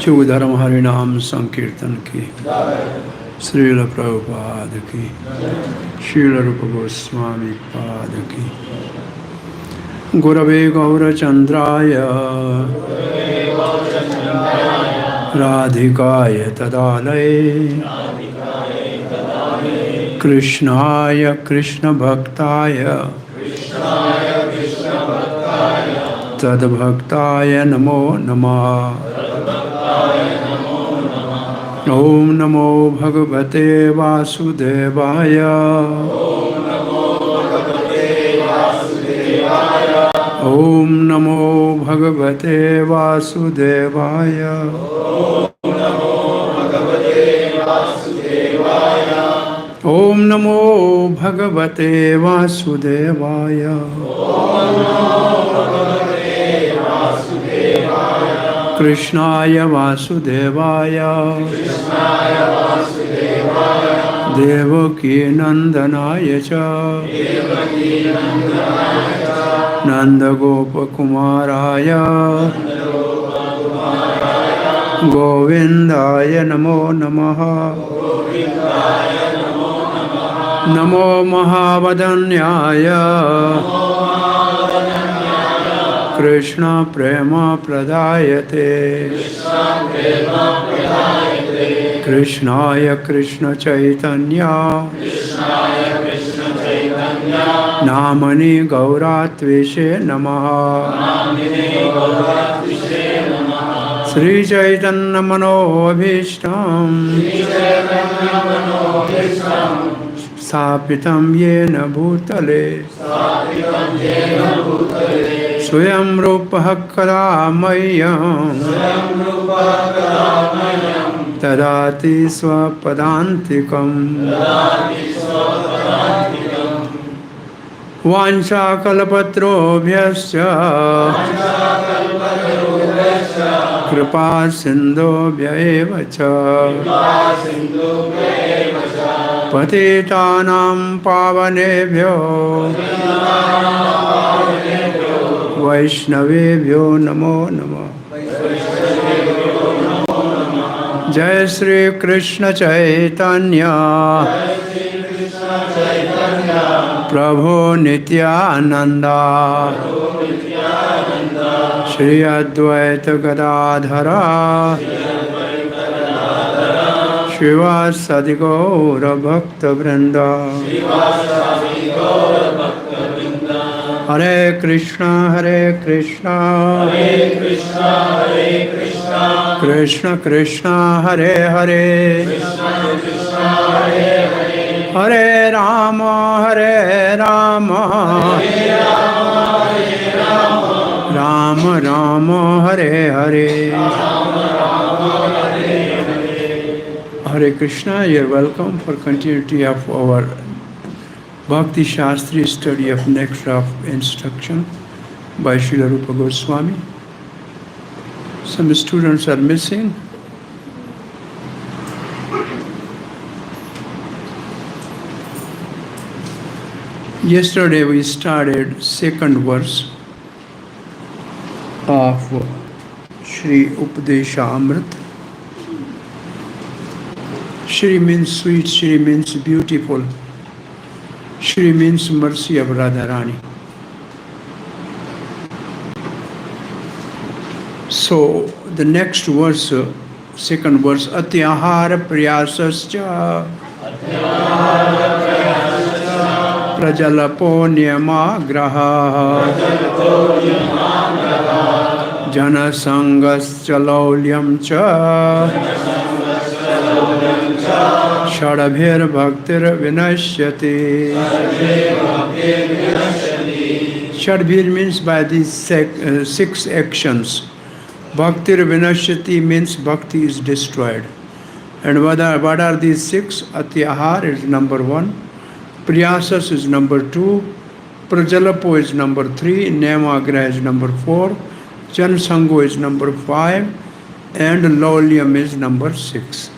शुभ धर्म हरिनाम संकीर्तन की श्रील प्रभुपाद की शील रूप गोस्वामी पाद की गुरवे गौरचंद्राय राधिकाय तदालये कृष्णाय कृष्ण भक्ताय तद्भक्ताय नमो नमः। ओम नमो भगवते वासुदेवाय। ओम नमो भगवते वासुदेवाय। ओम नमो भगवते वासुदेवाय। कृष्णाय वासुदेवाय देवकी नंदनाय च नंदगोपकुमाराय गोविंदाय नमो नमः। नमो महावदन्याय कृष्ण प्रेम प्रदायते कृष्णाय कृष्ण चैतन्य नामनि गौरात्वेषे नमः। श्री चैतन्य मनोभीष्टं स्थापितं येन भूतले स्वयं रूपः कदा मह्यं ददाति स्वपदान्तिकम्। वाञ्छाकल्पतरुभ्यश्च कृपा सिन्धुभ्य एव च पतितानां पावनेभ्यो वैष्णवेभ्यो नमो नमः। जय श्री कृष्ण चैतन्य प्रभु नित्यानंद श्री अद्वैत गदाधर शिवासादि गौर भक्त वृंद। हरे Krishna Krishna Krishna Hare Hare Hare Ram Ram Ram Hare Hare. Hare Krishna, you are welcome for continuity of our Bhakti Shastri study of next of instruction by Srila Rupa Goswami. Some students are missing. Yesterday we started second verse of Shri Upadesha Amrit. Shri means sweet, Shri means beautiful. Shri means mercy of Radharani. So the next verse, second verse, atyahara priyasascha prajalapo niyama graha jana sangas chalaulyam cha shadabhir bhaktir vinashyati. Shadabhir means by these 6 actions. Bhaktir vinashyati means bhakti is destroyed. And what are these 6? Atyahar is number 1. Priyasas is number 2. Prajalapo is number 3. Namagra is number 4. Jansango is number 5. And Laulyam is number 6.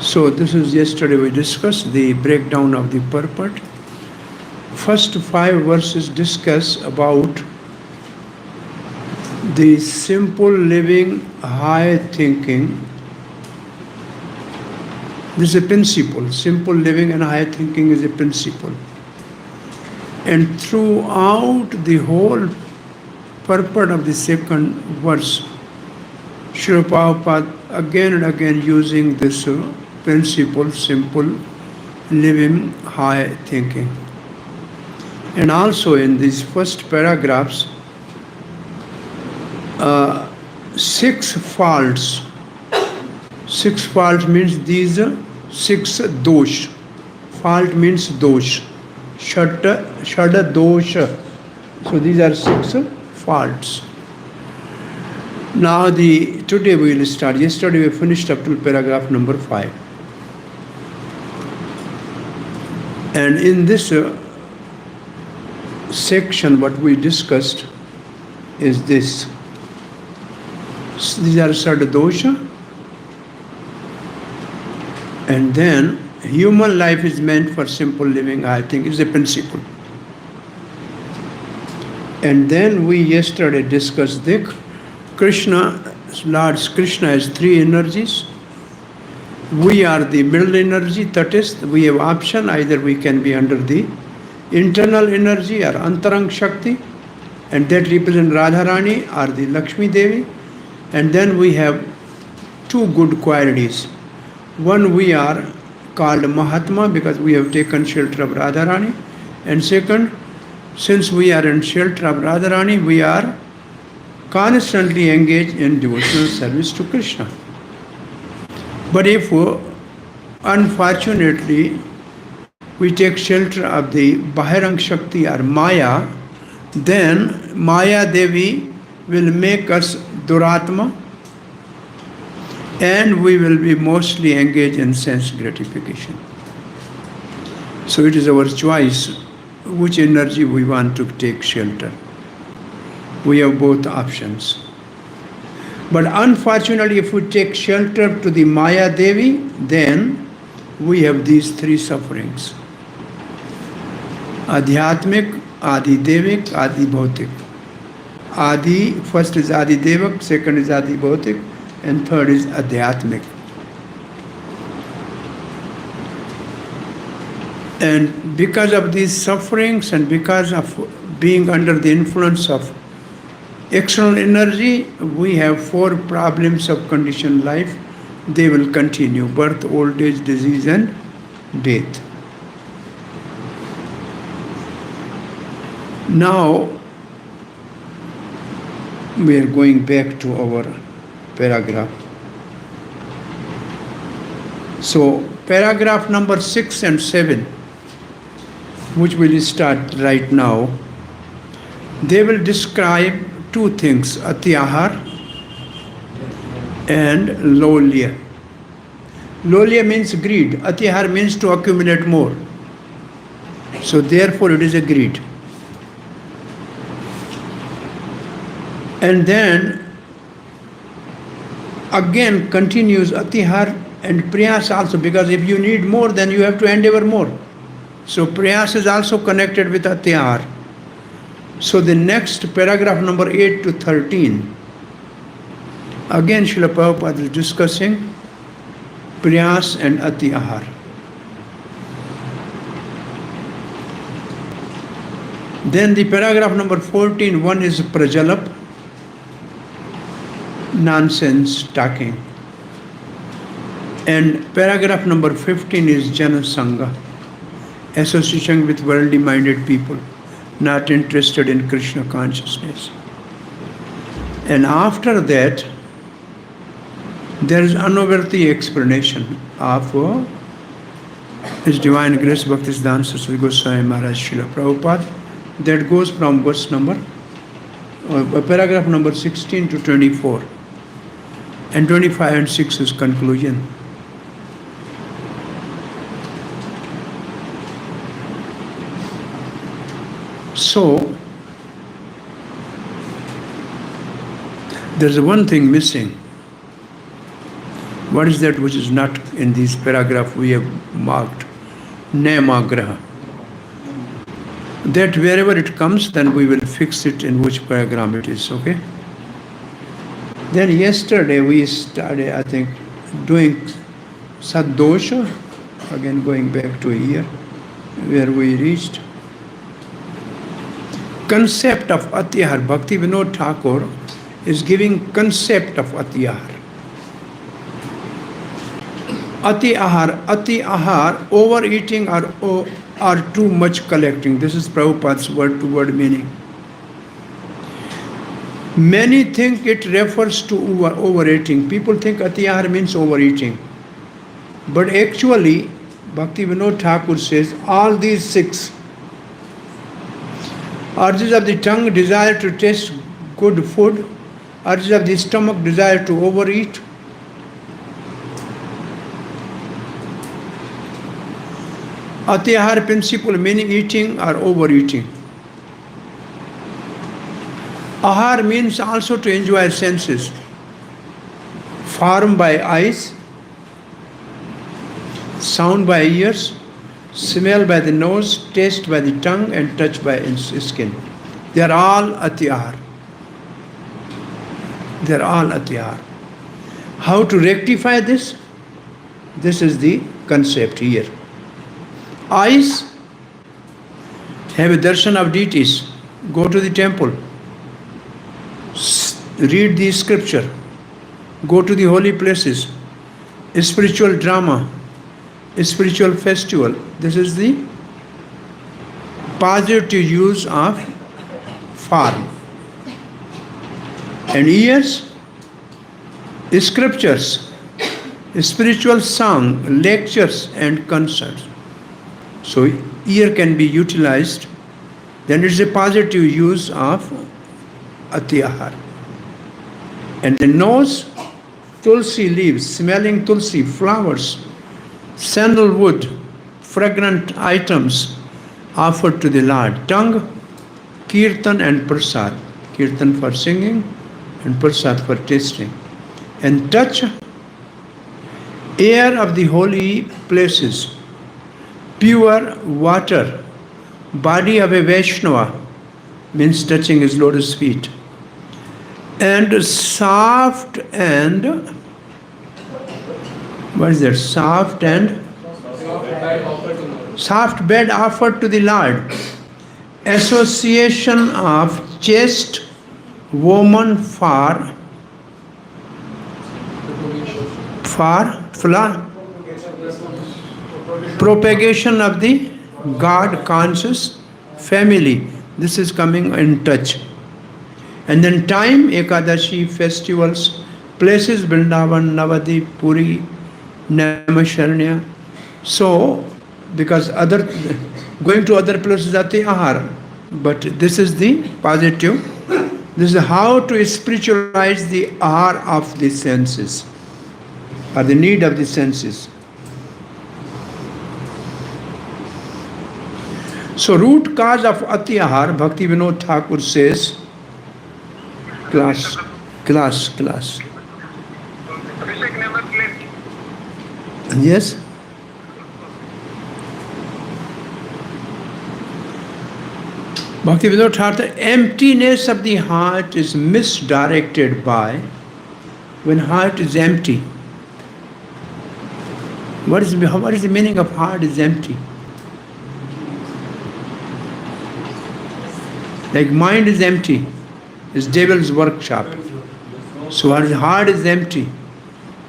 So this is yesterday we discussed the breakdown of the purport. First 5 verses discuss about the simple living, high thinking. This is a principle. Simple living and high thinking is a principle. And throughout the whole purport of the second verse, Srila Prabhupada again and again using this principle, simple living, high thinking. And also in these first paragraphs, 6 faults. 6 faults means these 6 dosh. Fault means dosh. Shada dosha. So these are 6 faults. Now today we will start. Yesterday we finished up to paragraph number 5. And in this section what we discussed is this. These are Sada dosha. And then human life is meant for simple living, I think is a principle. And then we yesterday discussed the Krishna, Lord Krishna has 3 energies. We are the middle energy, tatist. We have option, either we can be under the internal energy or antarang shakti, and that represent Radharani or the Lakshmi Devi. And then we have 2 good qualities. One, we are called Mahatma because we have taken shelter of Radharani. And second, since we are in shelter of Radharani, we are constantly engaged in devotional service to Krishna. But if unfortunately we take shelter of the Bahirang Shakti or Maya, then Maya Devi will make us Duratma, and we will be mostly engaged in sense gratification. So it is our choice which energy we want to take shelter. We have both options. But unfortunately, if we take shelter to the Maya Devi, then we have these 3 sufferings. Adhyatmik, Adidevik, Adhbhutik. Adi, first is Adidevik, second is Adhbhutik, and third is Adhyatmik. And because of these sufferings and because of being under the influence of external energy, we have 4 problems of conditioned life. They will continue: birth, old age, disease, and death. Now, we are going back to our paragraph. So, paragraph number 6 and 7, which will start right now, they will describe 2 things, atyahar and lolya. Lolya means greed. Atyahar means to accumulate more. So therefore it is a greed. And then again continues atyahar and prayas also, because if you need more, then you have to endeavor more. So prayas is also connected with atyahar. So the next paragraph number 8 to 13 Again, Srila Prabhupada is discussing prayas and ati ahar. Then the paragraph number 14, one is prajalap, nonsense talking. And paragraph number 15 is janasanga, association with worldly minded people, not interested in Krishna consciousness. And after that, there is Anuvarti explanation of His Divine Grace Bhaktisiddhanta Saraswati Goswami Maharaj Srila Prabhupada. That goes from verse number, paragraph number 16 to 24. And 25 and 6 is conclusion. So, there's one thing missing. What is that which is not in this paragraph we have marked? Namagraha. That wherever it comes, then we will fix it in which paragraph it is, okay? Then yesterday we started, I think, doing Saddosha, again going back to here, where we reached. Concept of Atyahar. Bhakti Vinod Thakur is giving concept of Atyahar. Ati ahar, overeating or too much collecting. This is Prabhupada's word-to-word meaning. Many think it refers to overeating. People think ati ahar means overeating. But actually, Bhakti Vinod Thakur says all these 6 urges of the tongue, desire to taste good food, urges of the stomach, desire to overeat, Atyahar principle meaning eating or overeating. Ahar means also to enjoy senses. Form by eyes, sound by ears, smell by the nose, taste by the tongue, and touch by skin. They are all Atyahar. They are all Atyahar. How to rectify this? This is the concept here. Eyes, have a darshan of deities, go to the temple, read the scripture, go to the holy places, spiritual drama, spiritual festival. This is the positive use of form. And ears, scriptures, spiritual song, lectures and concerts. So ear can be utilized, then it's a positive use of Atyahar. And the nose, tulsi leaves, smelling tulsi, flowers, sandalwood, fragrant items offered to the Lord. Tongue, kirtan and prasad. Kirtan for singing and prasad for tasting. And touch, air of the holy places, pure water, body of a Vaishnava, means touching his lotus feet, and soft and, what is that? Soft bed offered to the Lord. Association of chaste woman for propagation of the God conscious family. This is coming in touch. And then time, Ekadashi, festivals, places, Vrindavan, Navadip, Puri, Namasharanya. So, because going to other places are the ahar, but this is the positive. This is how to spiritualize the ahar of the senses, or the need of the senses. So root cause of Atyahar, Bhakti Vinod Thakur says, class. Yes? Bhakti Vinod Thakur, emptiness of the heart is misdirected by when heart is empty. What is the meaning of heart is empty? Like mind is empty. It's devil's workshop. So our heart is empty.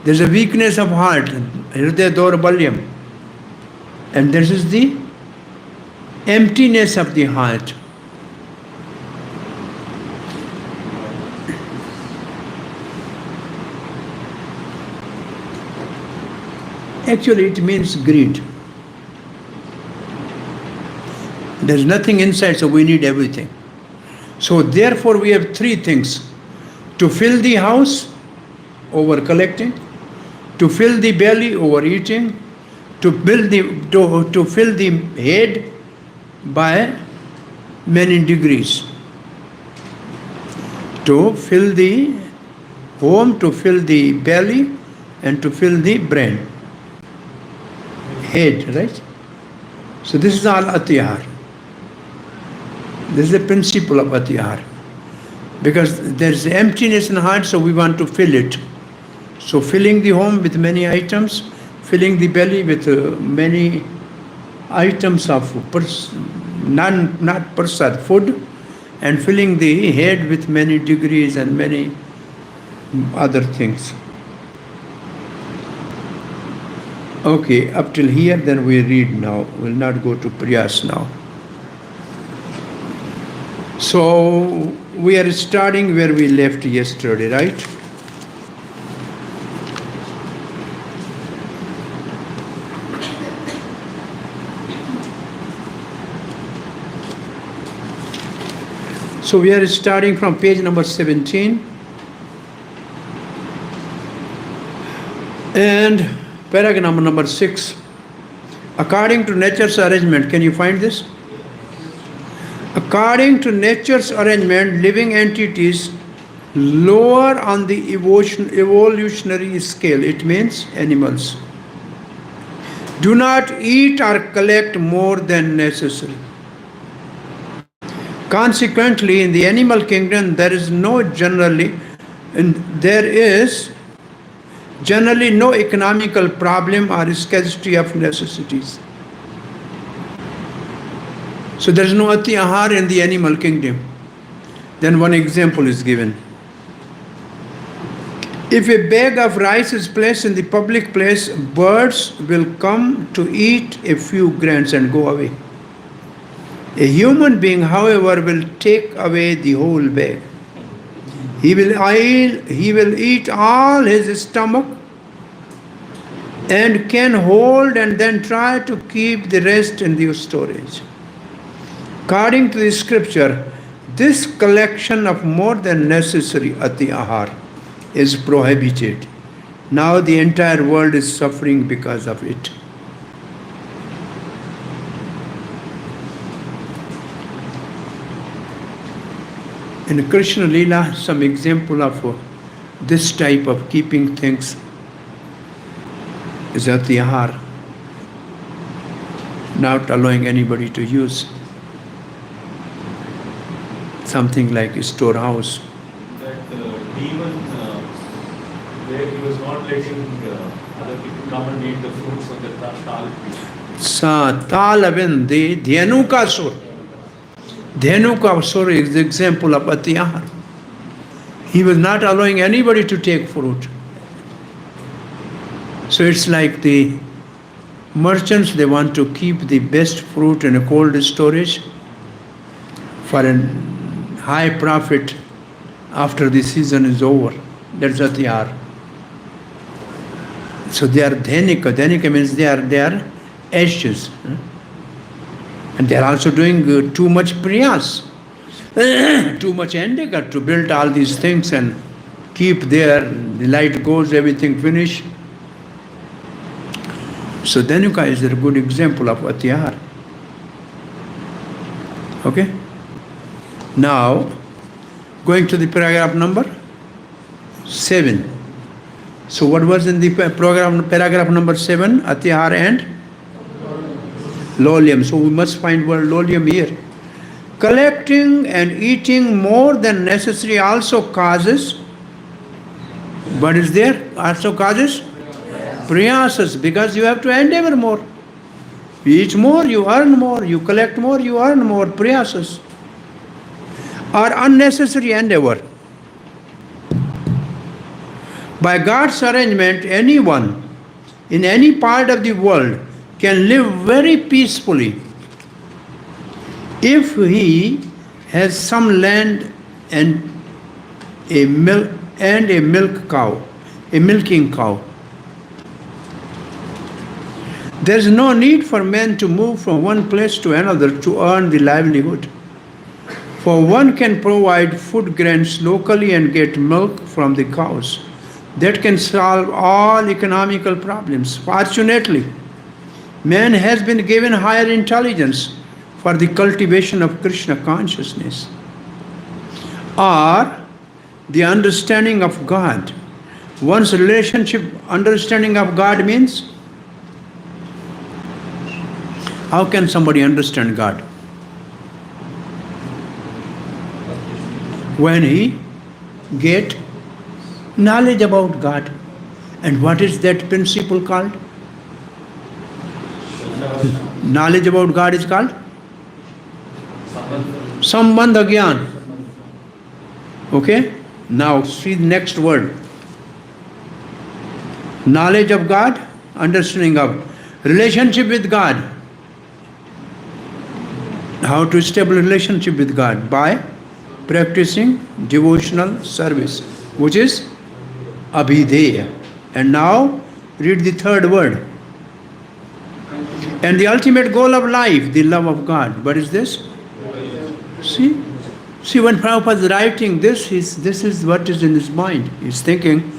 There's a weakness of heart. Hridaya Daurabalyam. And this is the emptiness of the heart. Actually, it means greed. There's nothing inside, so we need everything. So therefore, we have three things. To fill the house, over collecting. To fill the belly, overeating. To fill the head by many degrees. To fill the home, to fill the belly, and to fill the brain. Head, right? So this is all adhyan. This is the principle of adhyan. Because there is emptiness in the heart, so we want to fill it. So filling the home with many items, filling the belly with many items of not prasad, food, and filling the head with many degrees and many other things. Okay, up till here, then we read now. We'll not go to Priyas now. So, we are starting where we left yesterday, right? So, we are starting from page number 17. And paragraph number 6. According to nature's arrangement, can you find this? According to nature's arrangement, living entities lower on the evolutionary scale, it means animals, do not eat or collect more than necessary. Consequently, in the animal kingdom, there is generally no economical problem or scarcity of necessities. So there is no adhyan in the animal kingdom. Then one example is given. If a bag of rice is placed in the public place, birds will come to eat a few grains and go away. A human being, however, will take away the whole bag. He will eat all his stomach and can hold and then try to keep the rest in the storage. According to the scripture, this collection of more than necessary adhyan is prohibited. Now the entire world is suffering because of it. In Krishna Leela, some example of this type of keeping things is adhyan, not allowing anybody to use. Something like a storehouse. That demon, where he was not letting other people come and eat the fruits of the tal tree. Talavin, the Dhenu ka sur. Dhenu ka sur is the example of adhyan. He was not allowing anybody to take fruit. So it's like the merchants, they want to keep the best fruit in a cold storage for a high profit after the season is over. That's adhyan. So they are dhenika. Dhenika means they are ashes. And they are also doing too much priyas, too much endeavor to build all these things and keep there. The light goes, everything finished. So Dhenuka is a good example of adhyan. Okay? Now, going to the paragraph number 7. So what was in the paragraph number 7? Adhyan and Lolium. So we must find word Lolium here. Collecting and eating more than necessary also causes But is there also causes? Prayasas, because you have to endeavor more. You eat more, you earn more. You collect more, you earn more. Prayasas are unnecessary endeavor. By God's arrangement, anyone in any part of the world can live very peacefully if he has some land and a milking cow. There is no need for men to move from one place to another to earn the livelihood. For one can provide food grains locally and get milk from the cows. That can solve all economical problems. Fortunately, man has been given higher intelligence for the cultivation of Krishna consciousness, or the understanding of God. One's understanding of God means, how can somebody understand God? When he get knowledge about God. And what is that principle called? Knowledge about God is called? Sambandha gyaan. Okay? Now see the next word. Knowledge of God, understanding of relationship with God. How to establish relationship with God? By practicing devotional service, which is abhidheya. And now read the third word. And the ultimate goal of life, the love of God. What is this? See, when Prabhupada is writing this is what is in his mind. He's thinking,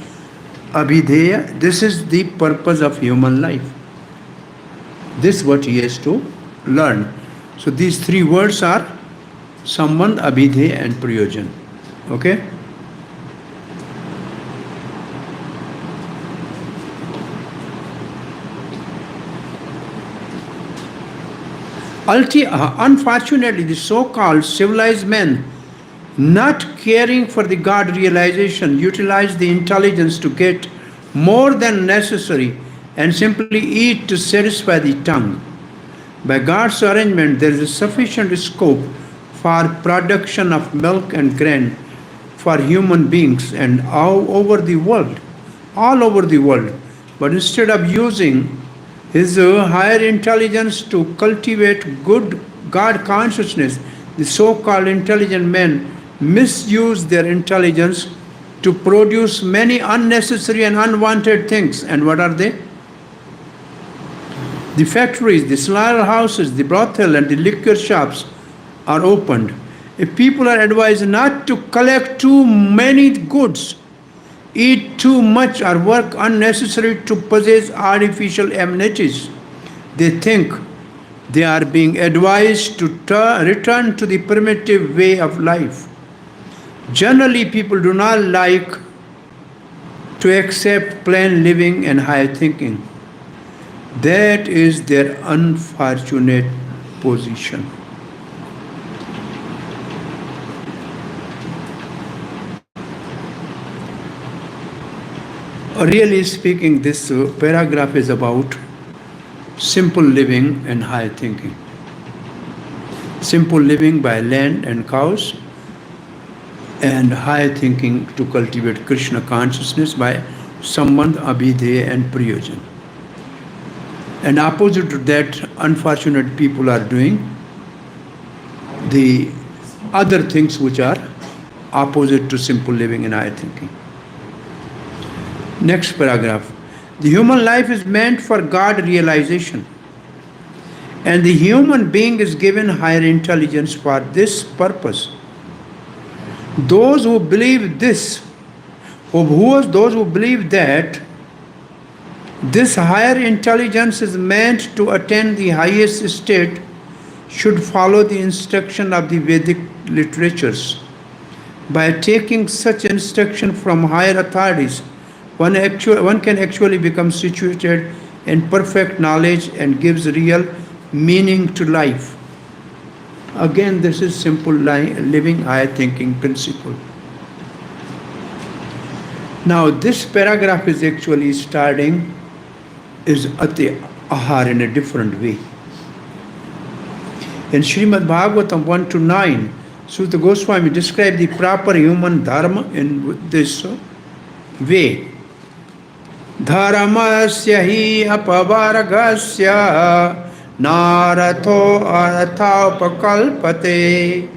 abhidheya, this is the purpose of human life. This is what he has to learn. So these three words are sambandh, abhidheya and prayojan. Okay? Unfortunately, the so-called civilized men, not caring for the God realization, utilize the intelligence to get more than necessary and simply eat to satisfy the tongue. By God's arrangement, there is a sufficient scope for production of milk and grain for human beings and all over the world. But instead of using his higher intelligence to cultivate good God consciousness, the so-called intelligent men misuse their intelligence to produce many unnecessary and unwanted things. And what are they? The factories, the slaughterhouses, the brothel and the liquor shops are opened. If people are advised not to collect too many goods, eat too much or work unnecessary to possess artificial amenities, they think they are being advised to return to the primitive way of life. Generally, people do not like to accept plain living and high thinking. That is their unfortunate position. Really speaking, this paragraph is about simple living and high thinking. Simple living by land and cows, and high thinking to cultivate Krishna consciousness by sambandh, abhidheya and prayojan. And opposite to that, unfortunate people are doing the other things which are opposite to simple living and high thinking. Next paragraph. The human life is meant for God realization, and the human being is given higher intelligence for this purpose. Those who believe this, those who believe that this higher intelligence is meant to attain the highest state should follow the instruction of the Vedic literatures. By taking such instruction from higher authorities, one can actually become situated in perfect knowledge and gives real meaning to life. Again, this is simple living, high thinking principle. Now this paragraph is actually starting is ati ahar in a different way. In Srimad Bhagavatam 1 to 9, Sutta Goswami described the proper human dharma in this way. Dharmasya hi apavargasya naratho arthaupakalpate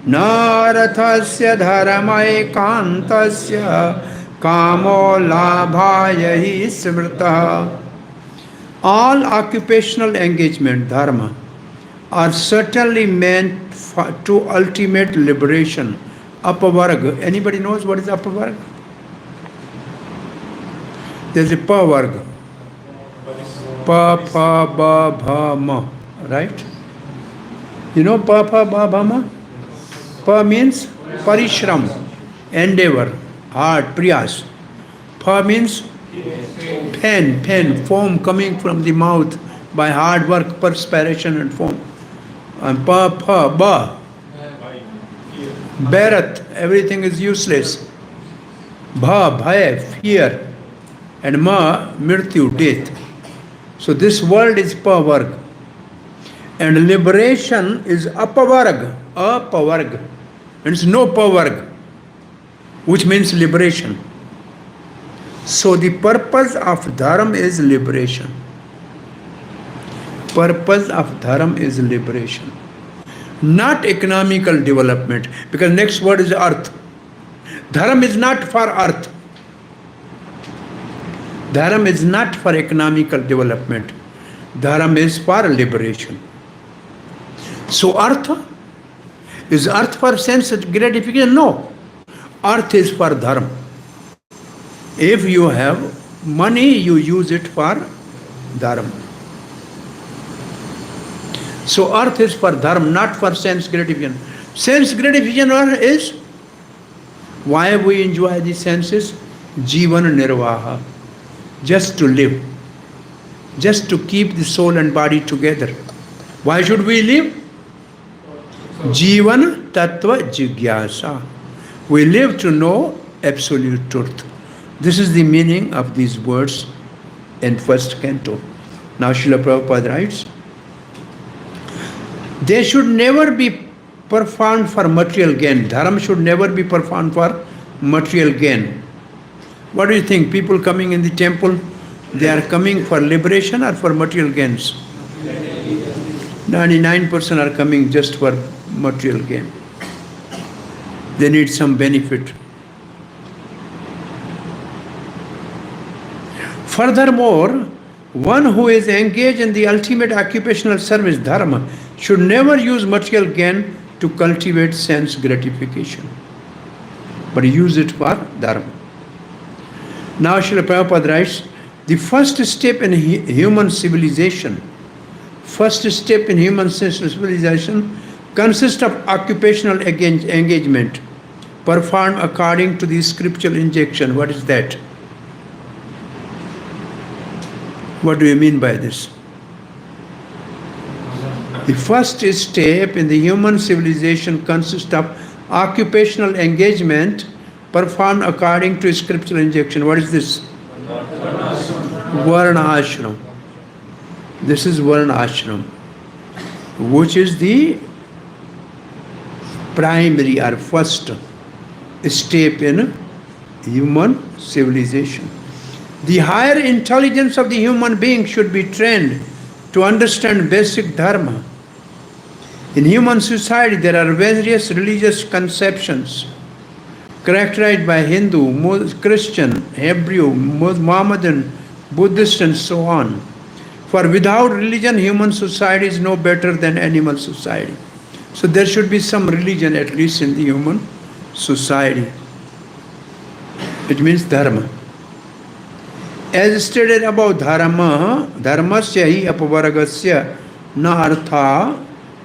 narathasya dharma ekantasya kamo labhaya hi smrta. All occupational engagement, dharma, are certainly meant to ultimate liberation. Apavarga. Anybody knows what is apavarga? There's a pa varga. Pa, pa, ba, bha, ma. Right? You know pa, pa, ba, bha, ma? Pa means parishram, endeavor, hard, priyas. Pa means pen, foam coming from the mouth by hard work, perspiration and foam. And pa, ba, bharat, everything is useless. Bha, bhaya, fear. And ma, mrityu, death. So this world is pavarg. And liberation is apavarg. Apavarg. It's no pavarg, which means liberation. So the purpose of dharma is liberation. Purpose of dharma is liberation. Not economical development. Because next word is earth. Dharma is not for earth. Dharma is not for economical development. Dharma is for liberation. So earth, is earth for sense gratification? No. Earth is for dharma. If you have money, you use it for dharma. So earth is for dharma, not for sense gratification. Sense gratification is why we enjoy the senses? Jivan nirvaha. Just to live. Just to keep the soul and body together. Why should we live? Jivan tattva jigyasa. We live to know absolute truth. This is the meaning of these words in first canto. Now Srila Prabhupada writes, they should never be performed for material gain. Dharma should never be performed for material gain. What do you think? People coming in the temple, they are coming for liberation or for material gains? 99% are coming just for material gain. They need some benefit. Furthermore, one who is engaged in the ultimate occupational service, dharma, should never use material gain to cultivate sense gratification, but use it for dharma. Now Srila Prabhupada writes, the first step in human civilization consists of occupational engagement performed according to the scriptural injunction. What is that? What do you mean by this? The first step in the human civilization consists of occupational engagement performed according to scriptural injunction. What is this? Varna ashram. This is Varna ashram, which is the primary or first step in human civilization. The higher intelligence of the human being should be trained to understand basic dharma. In human society, there are various religious conceptions characterized by Hindu, Christian, Hebrew, Mohammedan, Buddhist, and so on. For without religion, human society is no better than animal society. So there should be some religion at least in the human society. It means dharma. As stated above, dharmasya hi apavargasya na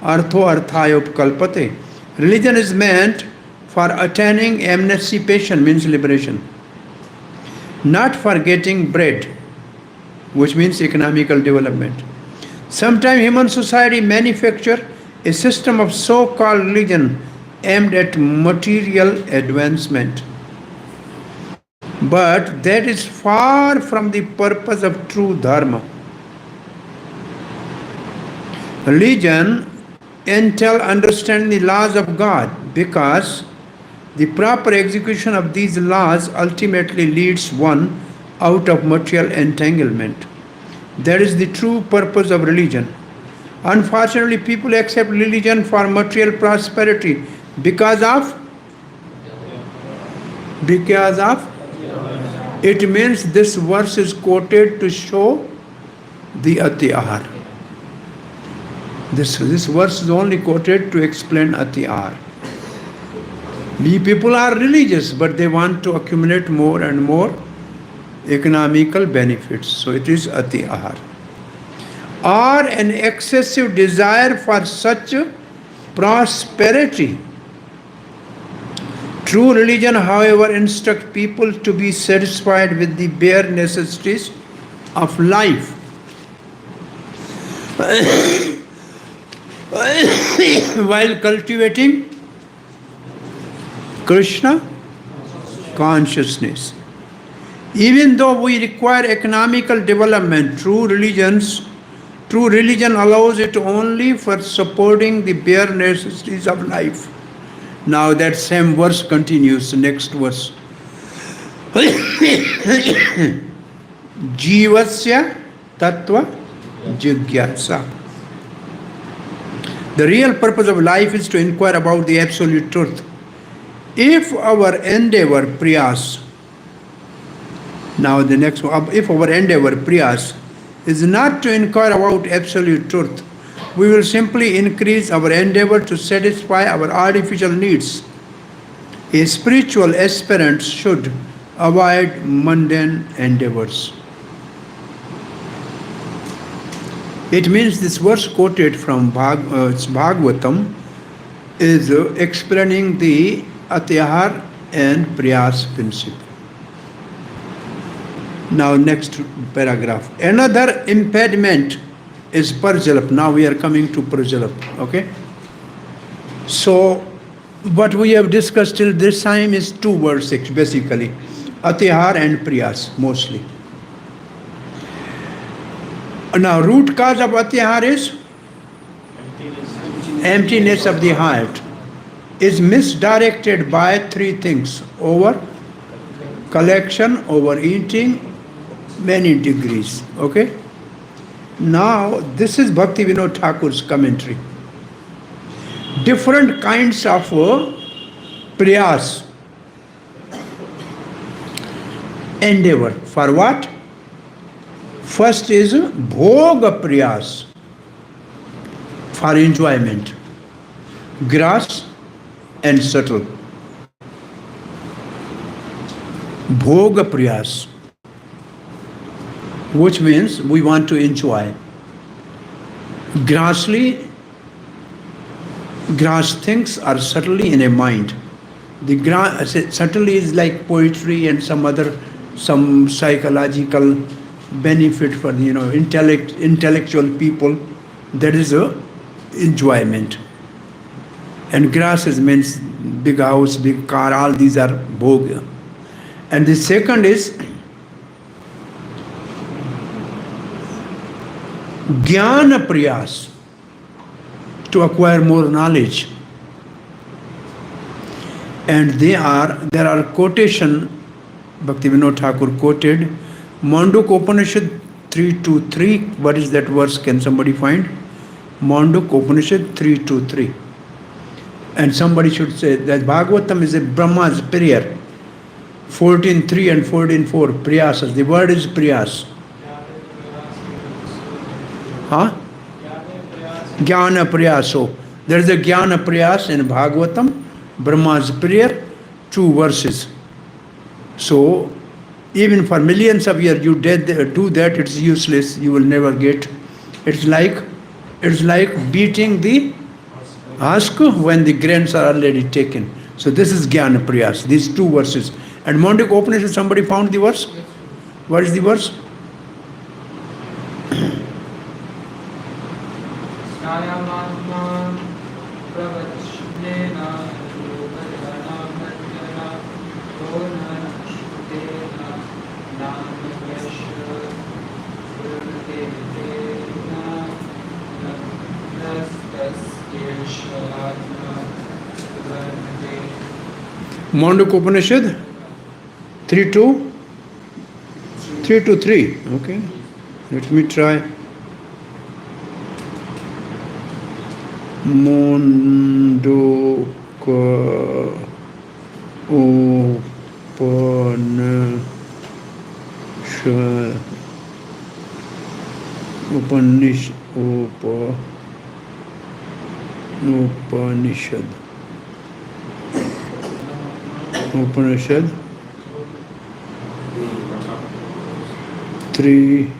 artho arthayopkalpate. Religion is meant for attaining emancipation, means liberation, not for getting bread, which means economical development. Sometimes human society manufacture a system of so-called religion aimed at material advancement. But that is far from the purpose of true Dharma. Religion entails understanding the laws of God, because the proper execution of these laws ultimately leads one out of material entanglement. That is the true purpose of religion. Unfortunately, people accept religion for material prosperity because of it means this verse is quoted to show the adhyan. This verse is only quoted to explain adhyan. We people are religious, but they want to accumulate more and more economical benefits. So it is adhyan. Or an excessive desire for such prosperity. True religion, however, instructs people to be satisfied with the bare necessities of life. While cultivating Krishna consciousness. Even though we require economical development, true religion allows it only for supporting the bare necessities of life. Now that same verse continues, next verse. Jivasya tattva jigyasa. The real purpose of life is to inquire about the absolute truth. If our endeavor, prayas, now the next one, if our endeavor, prayas, is not to inquire about absolute truth, we will simply increase our endeavor to satisfy our artificial needs. A spiritual aspirant should avoid mundane endeavors. It means this verse quoted from Bhagavatam is explaining the adhyan and prayas principle. Now next paragraph. Another impediment is prajalp. Now we are coming to prajalp. Okay. So what we have discussed till this time is two words basically. Adhyan and prayas mostly. Now root cause of adhyan is emptiness of the heart. Is misdirected by three things: over collection, overeating, many degrees. Okay. Now this is Bhakti Vinod Thakur's commentary. Different kinds of prayas, endeavor. For what? First is bhoga prayas, for enjoyment, gross and subtle. Bhoga prayas, which means we want to enjoy. Gross things are subtly in a mind. The subtly is like poetry and some psychological benefit for intellectual people. That is a enjoyment. And grasses means big house, big car, all these are bhoga. And the second is gyaan prayas, to acquire more knowledge. And there are quotation, Bhakti Vinod Thakur quoted, Manduk Upanishad 3:2-3. What is that verse? Can somebody find? Manduk Upanishad 3:2-3. And somebody should say that Bhagavatam is a Brahma's prayer. 14:3 and 14:4 prayasas. The word is prayas. Huh? Gyana prayaso. There is a Gyana prayas in Bhagavatam, Brahma's prayer, 2 verses. So, even for millions of years you do that, it's useless. You will never get. It's like beating the husk when the grains are already taken. So this is Gyana prayas. These 2 verses. And Manduk Upanishad, somebody found the verse? What is the verse? Mandukya Upanishad 3 to 3 to 3. Okay, let me try. Mandukya Upanishad 3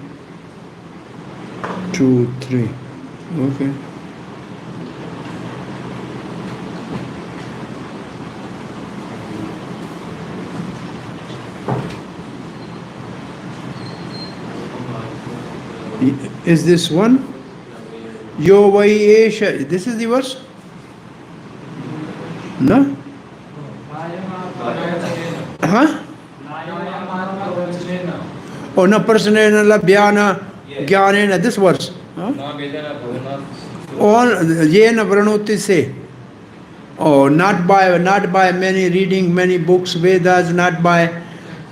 to 3. Okay. Is this one? Yo VIHE. This is the verse? No? Huh? Oh, na prasnena labhyana gyanena. This verse. Huh? All yena vranoti se. Oh, not by many reading many books, Vedas, not by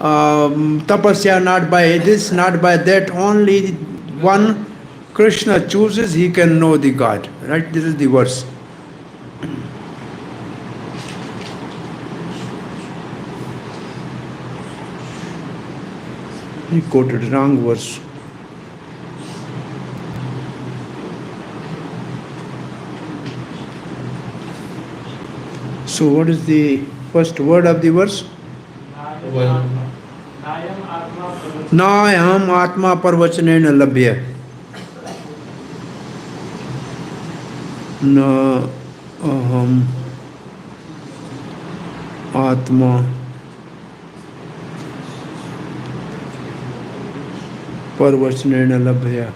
tapasya, not by this, not by that. Only one Krishna chooses, he can know the God. Right? This is the verse. He quoted wrong verse. So what is the first word of the verse? Nayam atma parvachanena labhya. Na aham atma parvachanena labhya.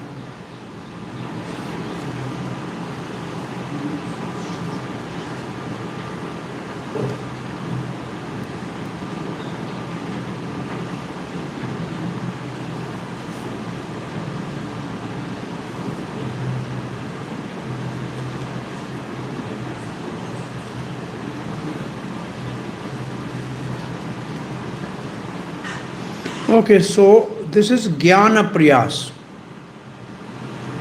Okay, so this is gyana priyas,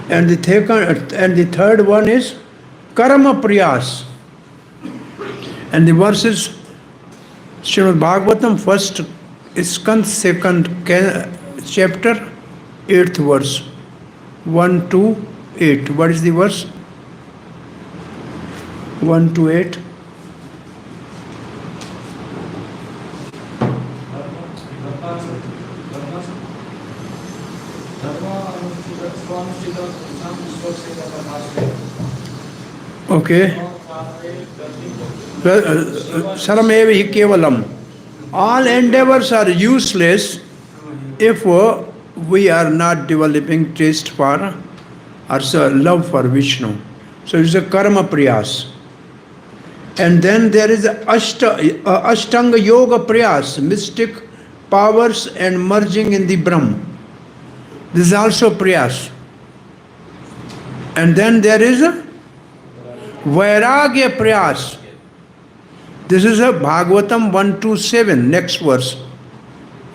and the third one is karma priyas, and the verses Srimad Bhagavatam first skand second chapter 8th verse 1 to 8. What is the verse? 1 to 8. Okay. Sarameva hi kevalam. All endeavors are useless if we are not developing taste for or love for Vishnu. So it's a karma priyas. And then there is Ashtanga Yoga priyas, mystic powers and merging in the Brahm. This is also priyas. And then there is Vairagya priyas. This is a Bhagavatam 1 to 7, next verse.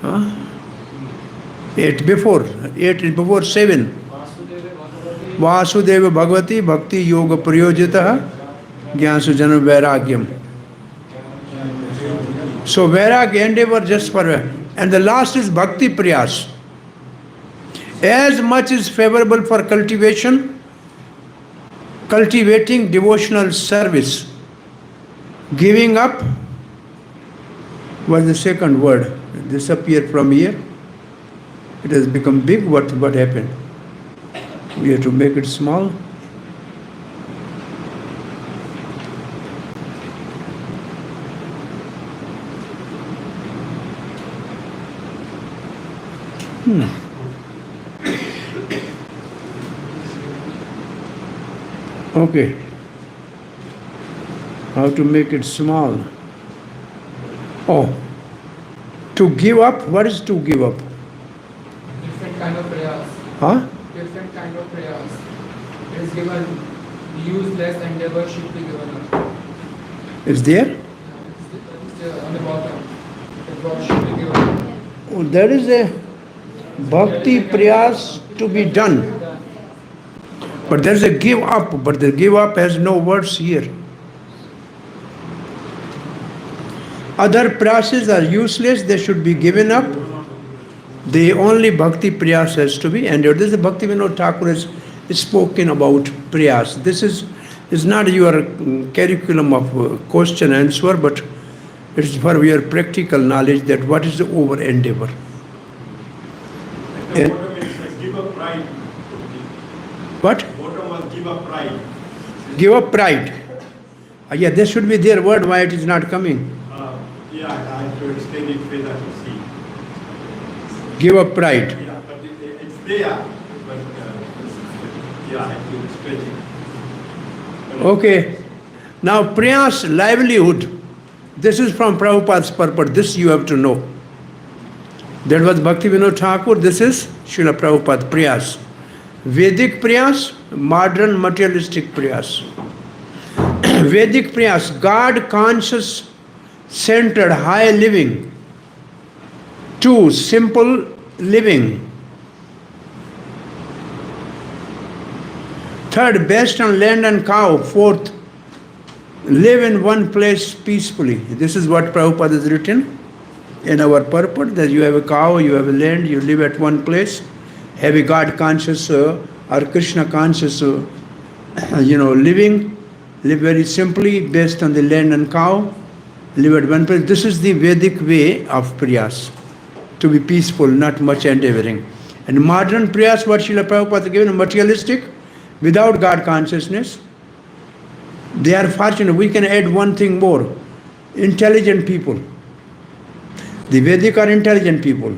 8 is before 7. Vasudeva Bhagavati Bhakti Yoga Priyojita Gyaan Sujana Vairagyam. So Vairagya endeavor just for, and the last is Bhakti priyas. As much is favorable for cultivating devotional service. Giving up was the second word. Disappear from here. It has become big. What happened? We have to make it small. Okay. How to make it small? Oh. To give up? What is to give up? Different kind of prayers. Huh? Different kind of prayers. It is given, useless endeavor should be given up. It's there? It's on the there is a bhakti prayas to be done. But there is a give up, but the give up has no words here. Other prayas are useless, they should be given up. The only bhakti prayas has to be ended. This is Bhakti Vinod Thakur has spoken about prayas. This is not your curriculum of question answer, but it is for your practical knowledge that what is the over endeavor. The bottom is give up pride. What? Bottom was give up pride. Give up pride. Yeah, there should be their word, why it is not coming. Yeah, I have to explain it further to see. Give up pride. Yeah, but it's there. But yeah, I have to explain it. Okay. Now, prayas, livelihood. This is from Prabhupada's purport. This you have to know. That was Bhakti Vinod Thakur. This is Srila Prabhupada prayas. Vedic prayas, modern materialistic prayas. Vedic prayas, God conscious, centered, high living. 2, simple living. 3rd, based on land and cow. 4th, live in one place peacefully. This is what Prabhupada has written in our purport, that you have a cow, you have a land, you live at one place, have a God conscious or Krishna conscious, living, live very simply based on the land and cow, live at one place. This is the Vedic way of prayas, to be peaceful, not much endeavoring. And modern prayas, what Srila Prabhupada given, materialistic, without God consciousness. They are fortunate. We can add one thing more. Intelligent people. The Vedic are intelligent people.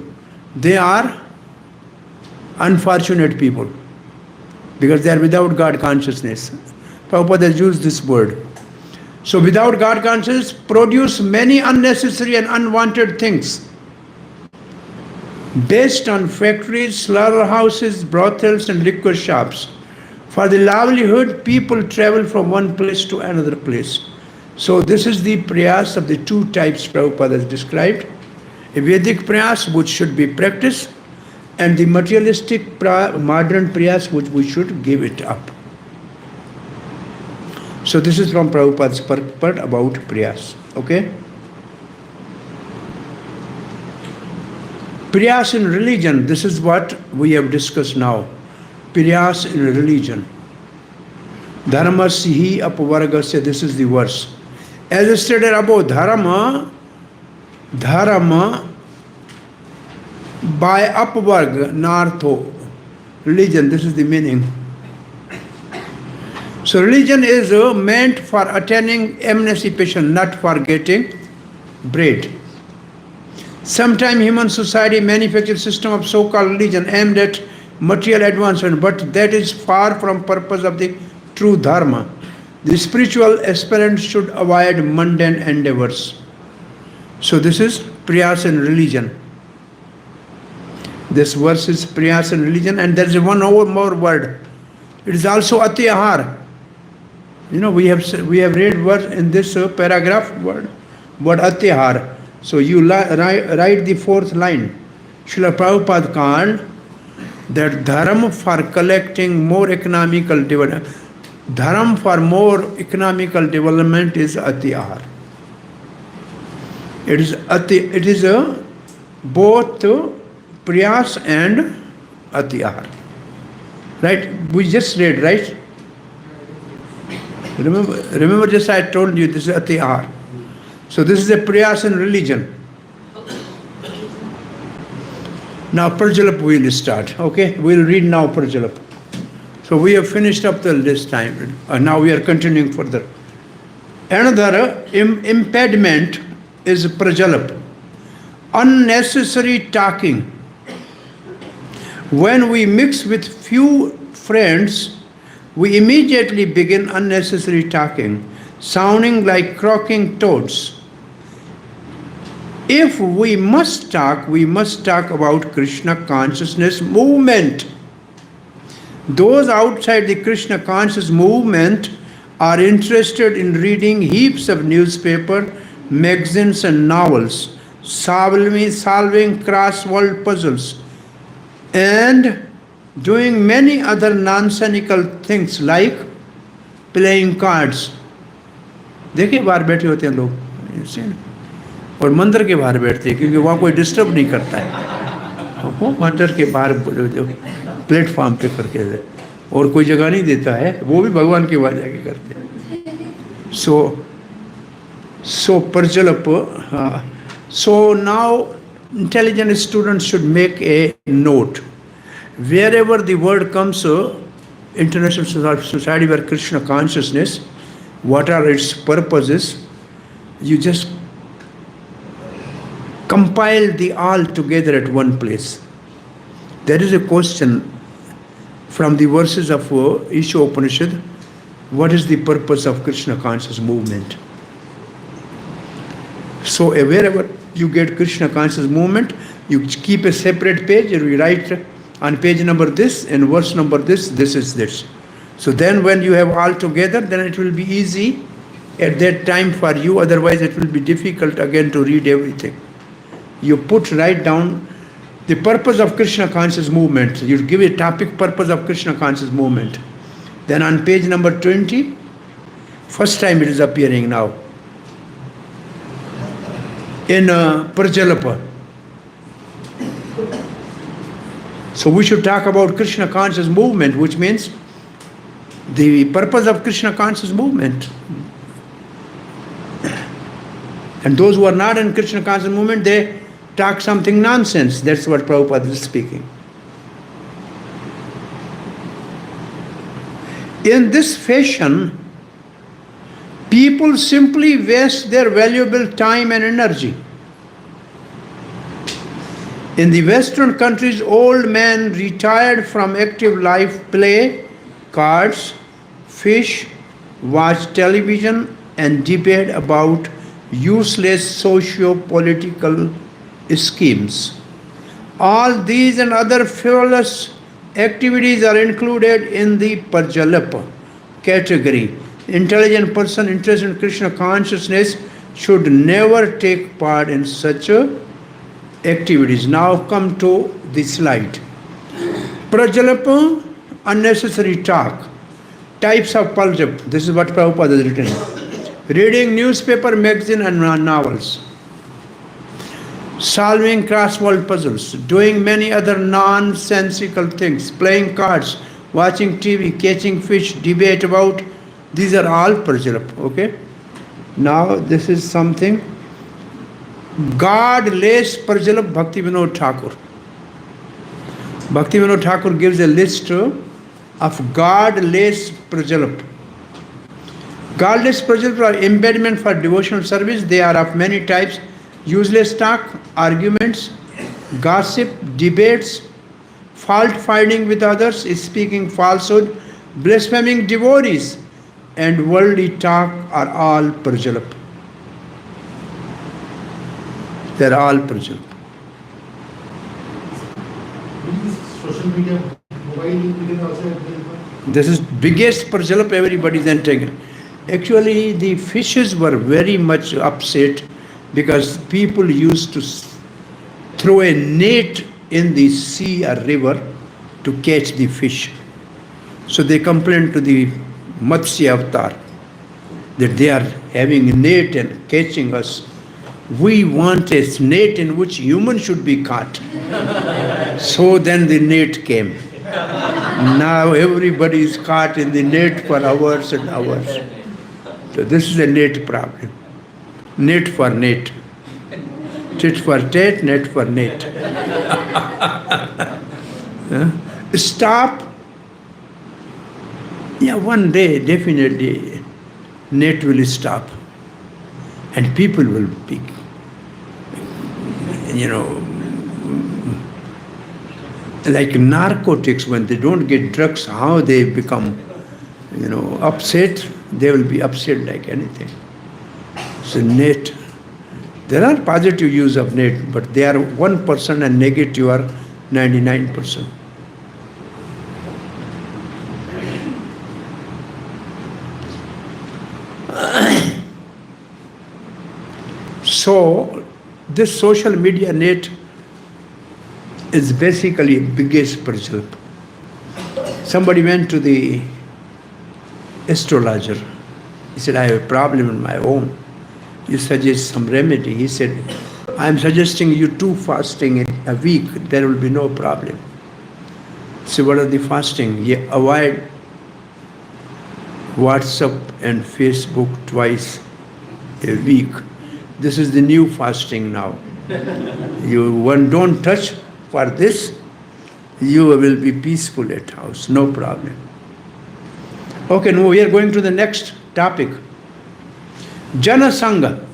They are unfortunate people because they are without God consciousness. Prabhupada has used this word. So without God consciousness, produce many unnecessary and unwanted things. Based on factories, slaughterhouses, brothels and liquor shops. For the livelihood, people travel from one place to another place. So this is the prayas of the 2 types Prabhupada has described. A Vedic prayas which should be practiced, and the materialistic modern prayas which we should give it up. So this is from Prabhupada's purport about prayas. Okay? Prayas in religion, this is what we have discussed now. Prayas in religion. Dharma sihi apvargasya, this is the verse. As I stated above, dharma by upvarg, nartho, religion, this is the meaning. So religion is meant for attaining emancipation, not for getting bread. Sometimes human society manufactures a system of so-called religion aimed at material advancement, but that is far from purpose of the true dharma. The spiritual aspirant should avoid mundane endeavors. So this is prayas in religion. This verse is prayas in religion, and there is one more word. It is also atyahar. We have read word in this paragraph word atyahar. So you write the 4th line. Srila Prabhupada called that dharma for collecting more economical development. Dharma for more economical development is atyahar. It is both prayas and atyahar. Right? We just read, right? Remember just I told you this is atyahar. So this is a prayas in religion. Now Prajalap we will start. Okay? We will read now Prajalap. So we have finished up till this time. Now we are continuing further. Another impediment is Prajalap. Unnecessary talking. When we mix with few friends, we immediately begin unnecessary talking, sounding like croaking toads. If we must talk about Krishna consciousness movement. Those outside the Krishna conscious movement are interested in reading heaps of newspaper, magazines and novels, solving crossword puzzles, and doing many other nonsensical things like playing cards. देखिए बाहर बैठे होते हैं लोग, और मंदिर के बाहर बैठते हैं क्योंकि वहाँ कोई डिस्टर्ब नहीं करता है। वो मंदिर के बाहर जो प्लेटफॉर्म पे करके और कोई जगह नहीं देता है, वो भी भगवान के बाहर जाके करते हैं। So Prajalapa. So now intelligent students should make a note. Wherever the word comes, International Society for Krishna Consciousness, what are its purposes, you just compile the all together at one place. There is a question from the verses of Isha Upanishad, what is the purpose of Krishna conscious movement? So wherever you get Krishna conscious movement, you keep a separate page and you write on page number this and verse number this is this. So then when you have all together, then it will be easy at that time for you, otherwise it will be difficult again to read everything. You write down the purpose of Krishna conscious movement. You give a topic, purpose of Krishna conscious movement. Then on page number 20, first time it is appearing now, in Prajalapa. So we should talk about Krishna conscious movement, which means the purpose of Krishna conscious movement. And those who are not in Krishna conscious movement, they talk something nonsense. That's what Prabhupada is speaking. In this fashion, people simply waste their valuable time and energy. In the Western countries, old men retired from active life play cards, fish, watch television, and debate about useless socio-political schemes. All these and other frivolous activities are included in the Prajalapa category. Intelligent person interested in Krishna consciousness should never take part in such activities. Now come to the slide. Prajalapa, unnecessary talk. Types of Prajalapa. This is what Prabhupada has written. Reading newspaper, magazine and novels. Solving crossword puzzles. Doing many other nonsensical things. Playing cards. Watching TV. Catching fish. Debate about. These are all Prajalapa. Okay? Now this is something. God-less Prajalapa Bhakti Vinod Thakur. Bhakti Vinod Thakur gives a list of God-less Prajalapa. God-less Prajalapa are embedment for devotional service. They are of many types. Useless talk, arguments, gossip, debates, fault-finding with others, speaking falsehood, blaspheming devotees, and worldly talk are all Prajalapa. They are all Prajalapa. Social media, mobile media also. This is biggest Prajalapa everybody is entering. Actually, the fishes were very much upset because people used to throw a net in the sea or river to catch the fish. So they complained to the Matsya Avatar that they are having a net and catching us. We want a net in which humans should be caught. So then the net came. Now everybody is caught in the net for hours and hours. So this is a net problem. Net for net. Tit for tat, net for net. Stop. Yeah, one day definitely net will stop. And people will be, like narcotics, when they don't get drugs, how they become, upset, they will be upset like anything. So net, there are positive use of net, but they are 1% and negative are 99%. So, This social media net is basically biggest prajalp. Somebody went to the astrologer. He said, I have a problem in my home. You suggest some remedy. He said, I am suggesting you 2 fasting in a week. There will be no problem. So what are the fasting? You avoid WhatsApp and Facebook twice a week. This is the new fasting now. Don't touch for this. You will be peaceful at house. No problem. Okay, now we are going to the next topic. Jana Sangha.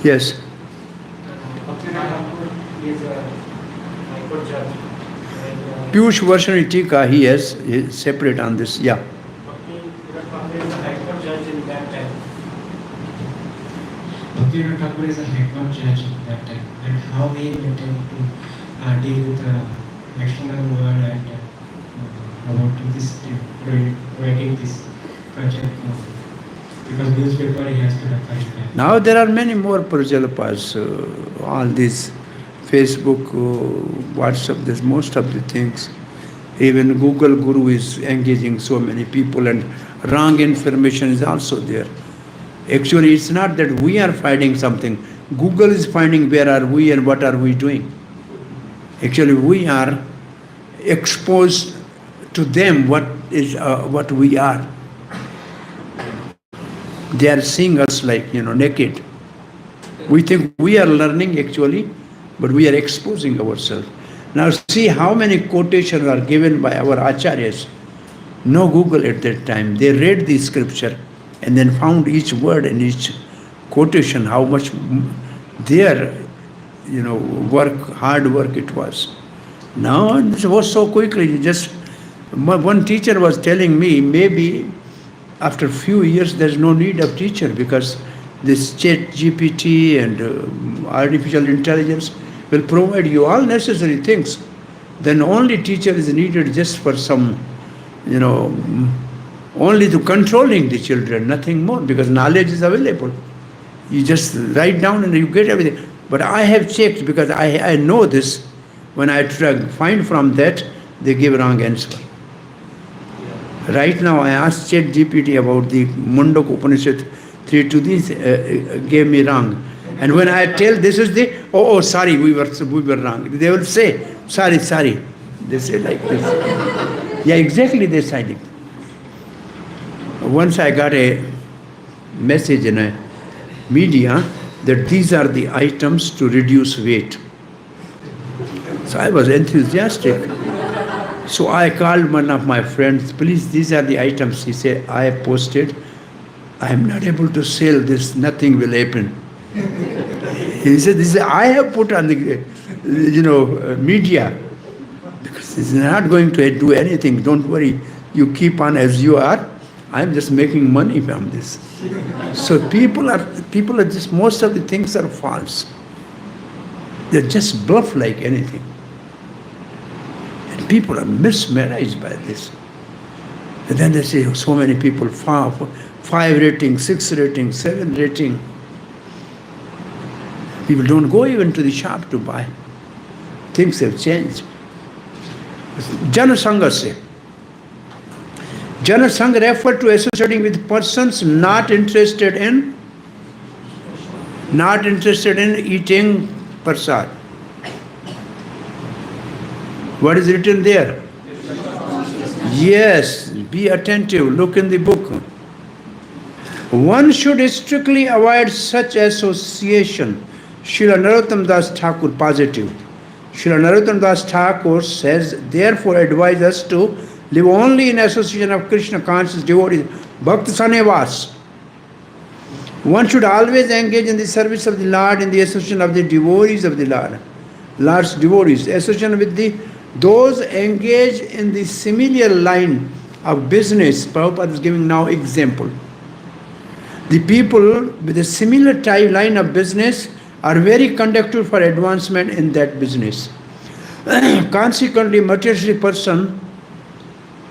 Yes. Is a high court judge. Piyush Varshnani Tika, he is separate on this. Yeah. Bhakti is a high court judge in that time. Bhakti Thakur is a high court judge at that time. And how he intended to deal with the external world and about this, writing this project. Because newspaper he has to refer to that. Now there are many more prajalpas, all these Facebook, WhatsApp, there's most of the things. Even Google Guru is engaging so many people and wrong information is also there. Actually, it's not that we are finding something. Google is finding where are we and what are we doing. Actually, we are exposed to them what we are. They are seeing us like, naked. We think we are learning actually, but we are exposing ourselves. Now see how many quotations are given by our acharyas. No Google at that time. They read the scripture and then found each word and each quotation, how much their, hard work it was. Now it was so quickly. One teacher was telling me, maybe after a few years there's no need of teacher because this chat GPT and artificial intelligence will provide you all necessary things. Then only teacher is needed just for some, only to controlling the children, nothing more, because knowledge is available. You just write down and you get everything. But I have checked because I know this. When I try to find from that, they give wrong answer. Right now I asked Chat GPT about the Mundaka Upanishad 3 to this, gave me wrong. And when I tell this is the, sorry, we were wrong. They will say, sorry. They say like this. Yeah, exactly they said it. Once I got a message in a media that these are the items to reduce weight. So I was enthusiastic. So I called one of my friends, please, these are the items. He said, I posted, I am not able to sell this, nothing will happen. He said, this I have put on the, media, because it's not going to do anything. Don't worry, you keep on as you are. I'm just making money from this. So people are just, most of the things are false. They're just bluff like anything. And people are mesmerized by this. And then they say, so many people, 5 rating, 6 rating, 7 rating. People don't go even to the shop to buy. Things have changed. Jana Sangha se. Jana Sangha refer to associating with persons not interested in eating prasad. What is written there? Yes, be attentive, look in the book. One should strictly avoid such association. Srila Narottam Das Thakur, positive. Srila Narottam Das Thakur says, therefore advise us to live only in association of Krishna conscious devotees, Bhakta Sanevas. One should always engage in the service of the Lord in the association of the devotees of the Lord. Lord's devotees, association with those engaged in the similar line of business. Prabhupada is giving now example. The people with a similar type line of business are very conducive for advancement in that business. Consequently, materialistic person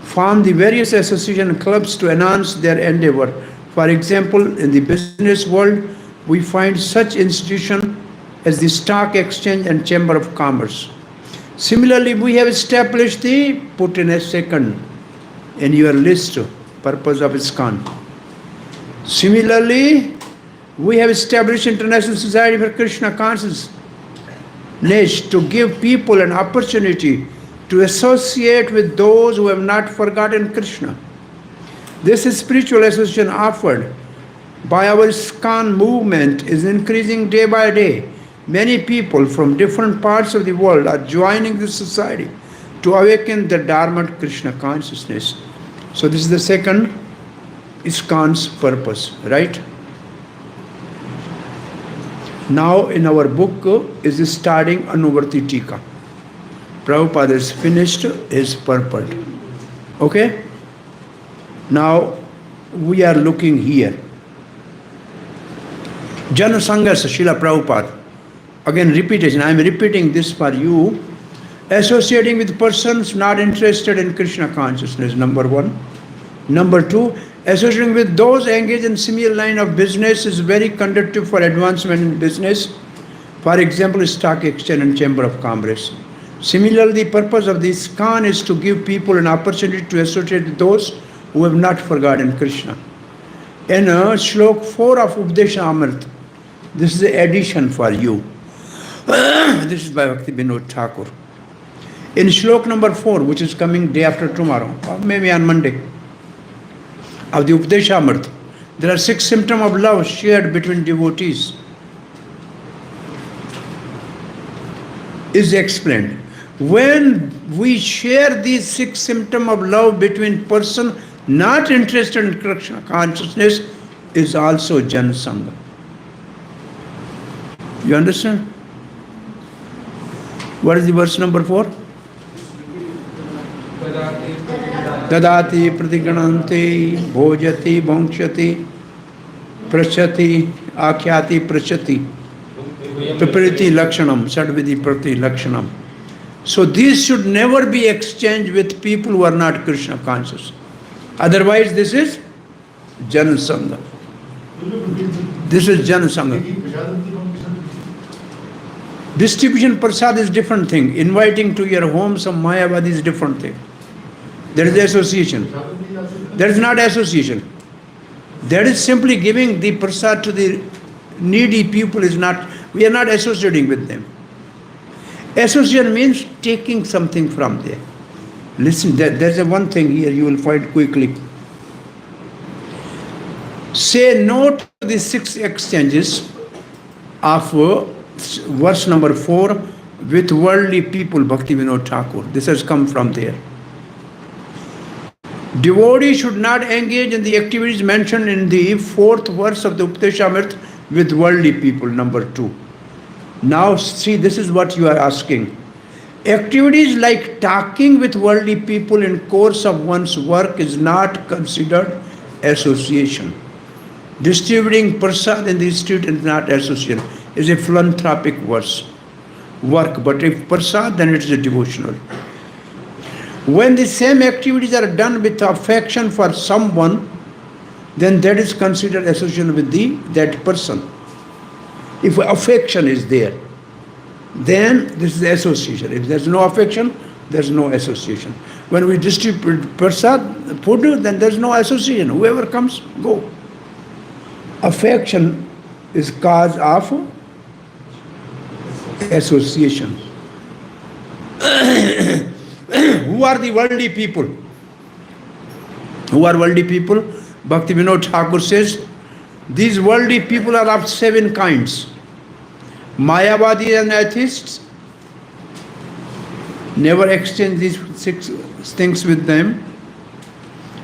form the various association clubs to enhance their endeavor. For example, in the business world, we find such institution as the Stock Exchange and Chamber of Commerce. Similarly, we have established the, put in a second in your list, purpose of ISKCON. Similarly, we have established International Society for Krishna Consciousness to give people an opportunity to associate with those who have not forgotten Krishna. This spiritual association offered by our ISKCON movement is increasing day by day. Many people from different parts of the world are joining this society to awaken the Dharma Krishna consciousness. So this is the second ISKCON's purpose, right? Now in our book is starting Anuvarti Tika. Prabhupada has finished his purport. Okay? Now we are looking here. Jana Sanghas, Srila Prabhupada. Again, repetition. I am repeating this for you. Associating with persons not interested in Krishna consciousness, number one. Number two, associating with those engaged in similar line of business is very conducive for advancement in business. For example, Stock Exchange and Chamber of Commerce. Similarly, the purpose of this ISKCON is to give people an opportunity to associate with those who have not forgotten Krishna. In Shlok 4 of Updesha Amrit, this is the addition for you. This is by Bhakti Vinod Thakur. In Shlok number 4, which is coming day after tomorrow, or maybe on Monday, of the Updesha Amrit, there are 6 symptoms of love shared between devotees. Is explained. When we share these 6 symptoms of love between person not interested in Krishna consciousness, is also Jan Sangha. You understand? What is the verse number 4? Dadati pratiganante bhojati bhankshati prachati akhyati prachati Pipriti lakshanam, sadvidi prati lakshanam. So these should never be exchanged with people who are not Krishna conscious. Otherwise this is Jana Sangha. This is Jana Sangha. Distribution prasad is different thing. Inviting to your home some Mayavadi is different thing. There is association. There is not association. That is simply giving the prasad to the needy people is not, we are not associating with them. Association means taking something from there. Listen, there's a one thing here you will find quickly. Say no to the 6 exchanges of verse number 4 with worldly people, Bhakti Vinod Thakur. This has come from there. Devotee should not engage in the activities mentioned in the 4th verse of the Updeshamrit with worldly people, number 2. Now see, this is what you are asking. Activities like talking with worldly people in course of one's work is not considered association. Distributing prasad in the street is not association. It's a philanthropic work. But if prasad, then it is a devotional. When the same activities are done with affection for someone, then that is considered association with that person. If affection is there, then this is association. If there's no affection, there's no association. When we distribute prasad, food, then there's no association. Whoever comes, go. Affection is cause of association. Who are the worldly people? Who are worldly people? Bhakti Vinod Thakur says, these worldly people are of 7 kinds. Mayavadi and atheists, never exchange these 6 things with them,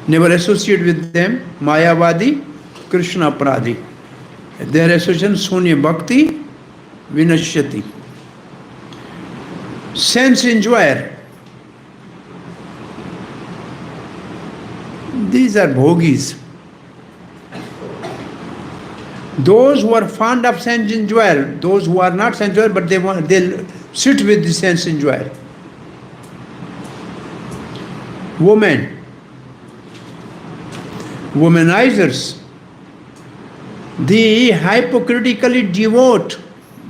never associate with them. Mayavadi, Krishna Pradi. Their association, Sunya Bhakti, Vinashyati. Sense enjoyer. These are bhogis. Those who are fond of sense enjoyer, those who are not sense enjoyer, but they'll sit with the sense enjoyer. Women, womanizers. They hypocritically devote.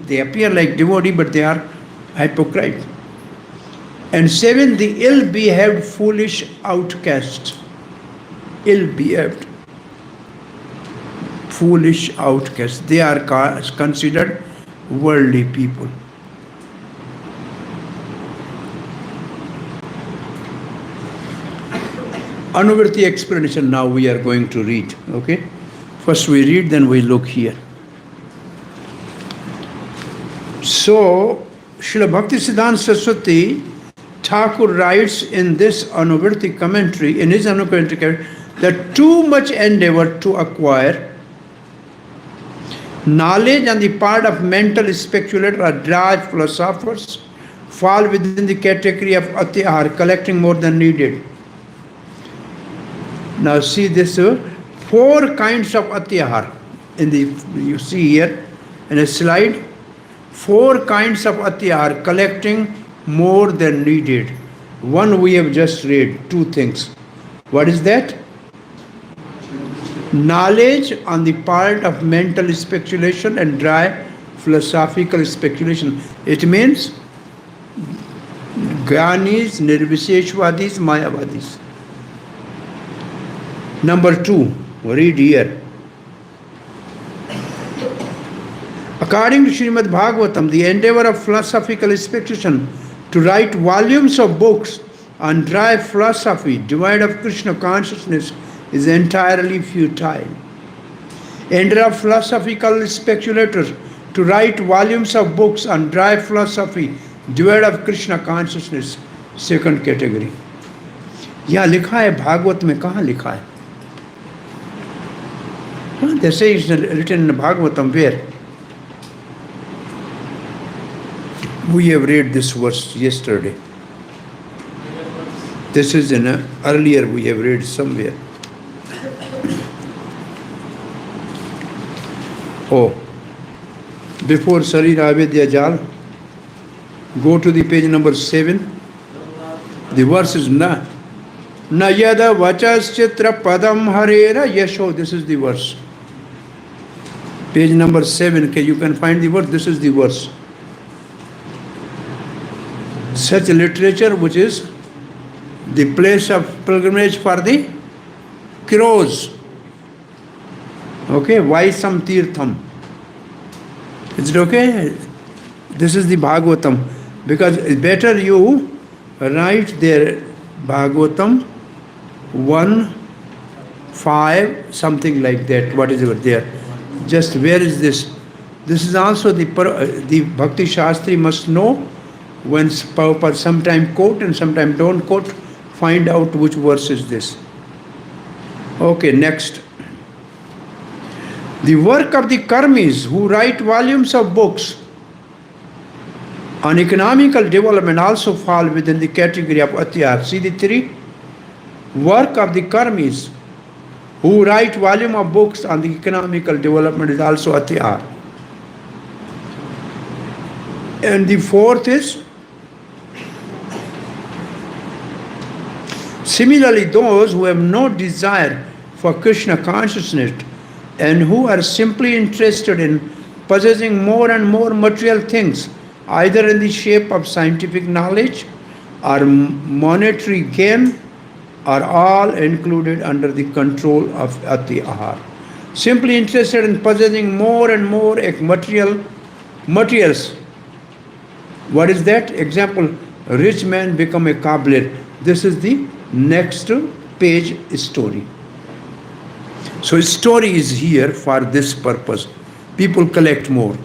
They appear like devotee, but they are hypocrite. And 7, the ill-behaved, foolish outcasts. Ill-behaved, foolish outcasts. They are considered worldly people. Anuvrti explanation now we are going to read. Okay? First we read, then we look here. So, Srila Bhaktisiddhanta Saraswati Thakur writes in this Anuvrti commentary, in his Anuvrti commentary, that too much endeavor to acquire knowledge on the part of mental speculators or dry philosophers fall within the category of adhyan, collecting more than needed. Now see this, 4 kinds of adhyan. You see here in a slide, 4 kinds of adhyan, collecting more than needed. One we have just read, 2 things. What is that? Knowledge on the part of mental speculation and dry philosophical speculation. It means Gyanis, Nirvisheshvadis, Mayavadis. Number 2, read here. According to Srimad Bhagavatam, the endeavor of philosophical speculation to write volumes of books on dry philosophy, devoid of Krishna consciousness, is entirely futile. Endeavor of philosophical speculators to write volumes of books on dry philosophy, devoid of Krishna consciousness, second category. यहाँ लिखा है भागवत में, कहाँ लिखा है? They say it's written in Bhagavatam. Where? We have read this verse yesterday. This is in earlier we have read somewhere. Oh, before Sarira Avidya Jal, go to the page number 7. The verse is Na. Na yada vachas chitra padam harera yasho. This is the verse. Page number 7. Okay, you can find the verse. This is the verse. Such literature which is the place of pilgrimage for the crows. Okay, why some tirtham? Is it okay? This is the Bhagavatam. Because it's better you write there Bhagavatam 1:5, something like that. What is over there? Just where is this? This is also the Bhakti Shastri must know when Prabhupada sometime quote and sometime don't quote, find out which verse is this. Okay, next. The work of the karmis who write volumes of books on economical development also fall within the category of adhyan. See the 3? Work of the karmis who write volume of books on the economical development is also adhyan. And the 4th is, similarly, those who have no desire for Krishna consciousness and who are simply interested in possessing more and more material things, either in the shape of scientific knowledge or monetary gain, are all included under the control of adhyan. Simply interested in possessing more and more materials. What is that? Example, rich man become a cobbler. This is the next page story. So story is here for this purpose. People collect more.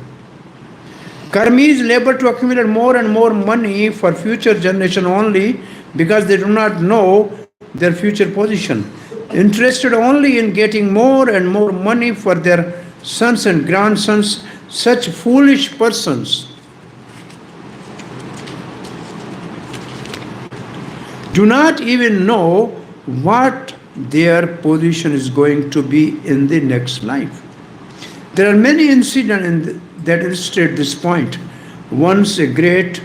Karmis labor to accumulate more and more money for future generation only because they do not know their future position. Interested only in getting more and more money for their sons and grandsons, such foolish persons do not even know what their position is going to be in the next life. There are many incidents that illustrate this point. Once a great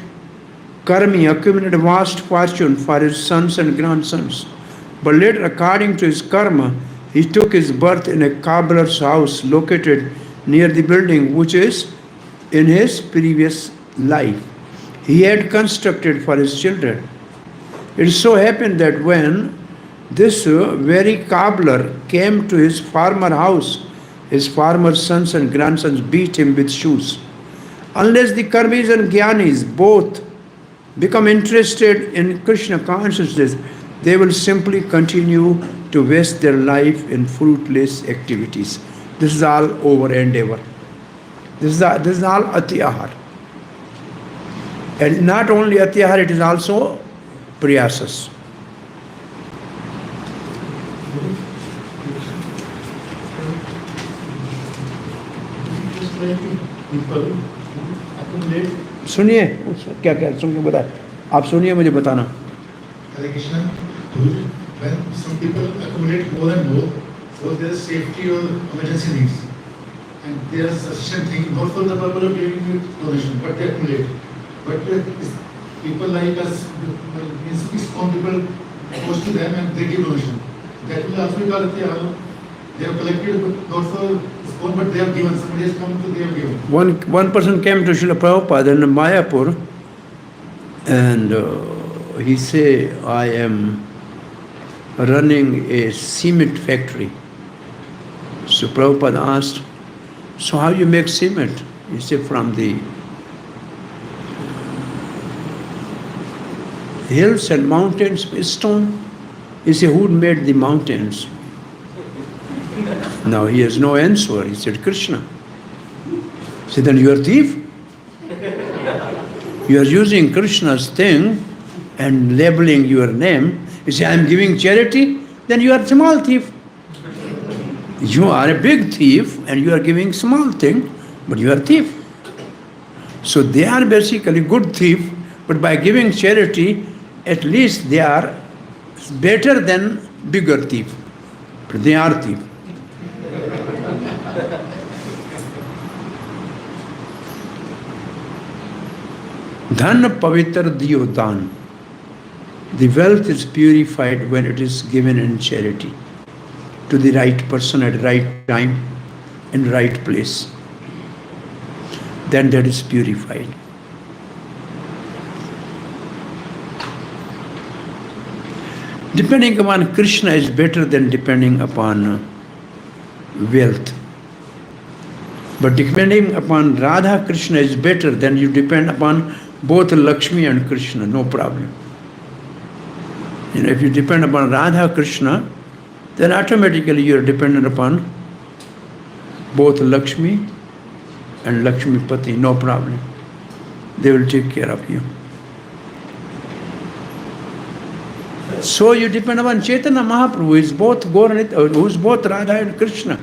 karmi accumulated vast fortune for his sons and grandsons, but later, according to his karma, He took his birth in a cobbler's house located near the building which is in his previous life he had constructed for his children. It so happened that when this very cobbler came to his farmer house, his farmer's sons and grandsons beat him with shoes. Unless the karmis and gyanis both become interested in Krishna consciousness, they will simply continue to waste their life in fruitless activities. This is all over and over. This is all atyahar. And not only atyahar, it is also priyasas. People accumulate. सुनिए क्या क्या सुन के बताए आप सुनिए मुझे बताना. Hare Krishna. When some people accumulate more and more, so there is safety or emergency needs, and there is sufficient thing not for the purpose of giving you donation, but they accumulate. But people like us, means some people goes to them and they give donation. That will also be called atyahar. They have collected not for own, but they have given. Somebody has come to they have given. One person came to Srila Prabhupada in Mayapur, and he say, I am running a cement factory. So Prabhupada asked, so how you make cement? He said, from the hills and mountains with stone. He said, who made the mountains? Now he has no answer. He said, Krishna. He said, then you are a thief. You are using Krishna's thing and labeling your name. You say, I am giving charity, then you are a small thief. You are a big thief and you are giving small thing, but you are a thief. So they are basically good thief, but by giving charity, at least they are better than bigger thief. But they are thief. Dhan pavitra diyo dan. The wealth is purified when it is given in charity to the right person at the right time, in right place. Then that is purified. Depending upon Krishna is better than depending upon wealth. But depending upon Radha Krishna is better than you depend upon both Lakshmi and Krishna, no problem. You know, if you depend upon Radha Krishna, then automatically you are dependent upon both Lakshmi and Lakshmi Pati, no problem. They will take care of you. So you depend upon Chaitanya Mahaprabhu, who is both who is both Radha and Krishna,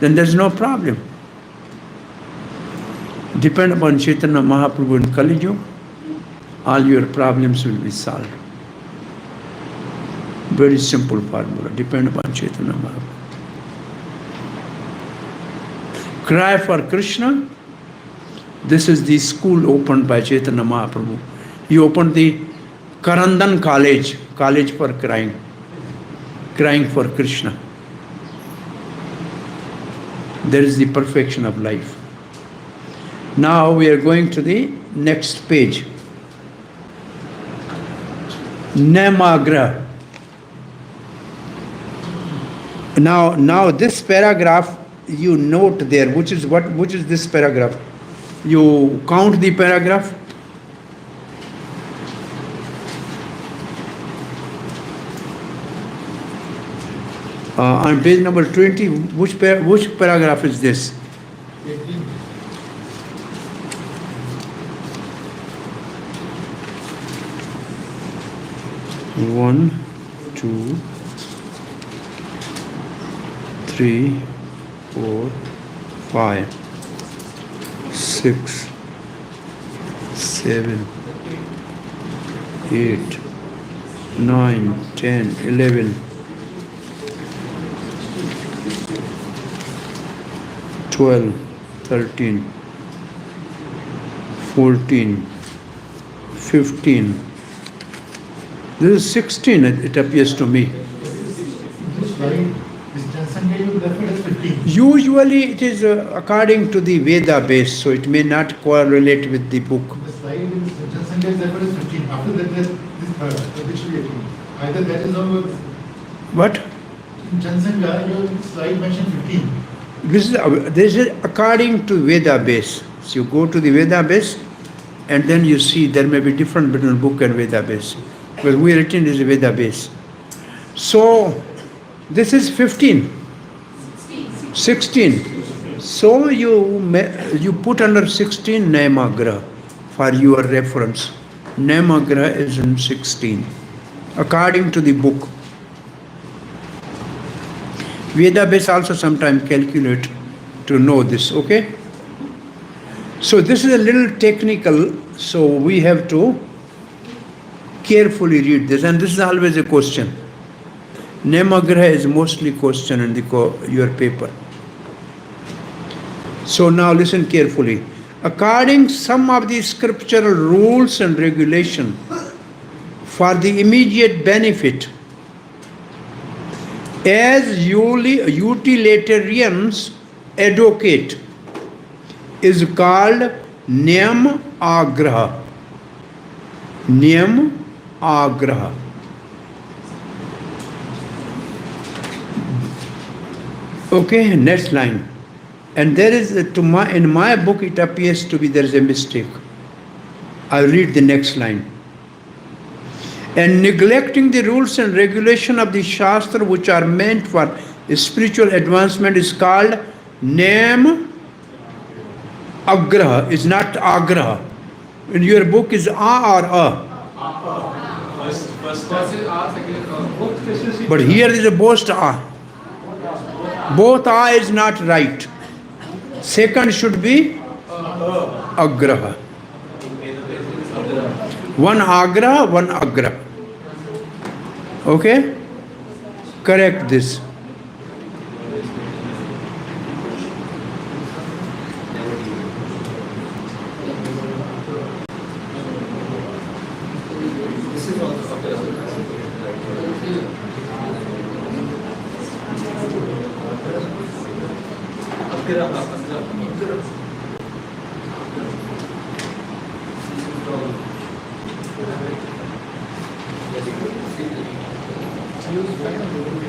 then there is no problem. Depend upon Chaitanya Mahaprabhu in Kali Yuga, all your problems will be solved. Very simple formula. Depend upon Chaitanya Mahaprabhu. Cry for Krishna. This is the school opened by Chaitanya Mahaprabhu. He opened the Karandan college for crying for Krishna. There is the perfection of life. Now we are going to the next page. Namagra. Now this paragraph you note there, which is this paragraph? You count the paragraph. On page number 20, which paragraph is this? 1, 2, 3, 4, 5, 6, 7, 8, 9, 10, 11, 12, 13, 14, 15. This is 16, it appears to me. This line is done Usually it is according to the Veda base, so it may not correlate with the book. The slide in Jansanga is therefore is 15. After that, there's this third, so which should be 18. Either that is or What? in Jansanga, your slide mentioned 15. This is according to Veda base. So you go to the Veda base and then you see there may be difference between book and Veda base. Well, we written is Veda base. So this is 15. 16. So you put under 16 Namagraha for your reference. Namagraha is in 16 according to the book. Veda base also sometimes calculate to know this, okay? So this is a little technical, so we have to carefully read this, and this is always a question. Namagraha is mostly question in your paper. So now listen carefully. According some of the scriptural rules and regulation for the immediate benefit, as utilitarians advocate, is called Niyam Agraha. Niyam Agraha. Okay, next line. And there is, in my book it appears to be there is a mistake. I'll read the next line. And neglecting the rules and regulation of the shastra which are meant for spiritual advancement is called Nam Agraha. It's not Agraha. In your book is A or A. First First is R, second is R. But here is a both A. Both A is not right. Second should be Agraha. One Agraha, one Agraha. Okay? Correct this.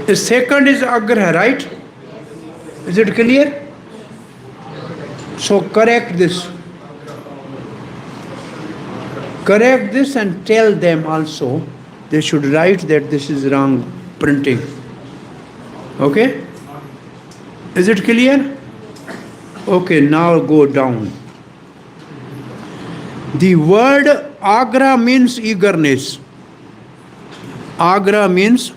The second is Agraha, right? Is it clear? So correct this. Correct this and tell them also they should write that this is wrong printing. Okay? Is it clear? Okay, now go down. The word Agra means eagerness. Agra means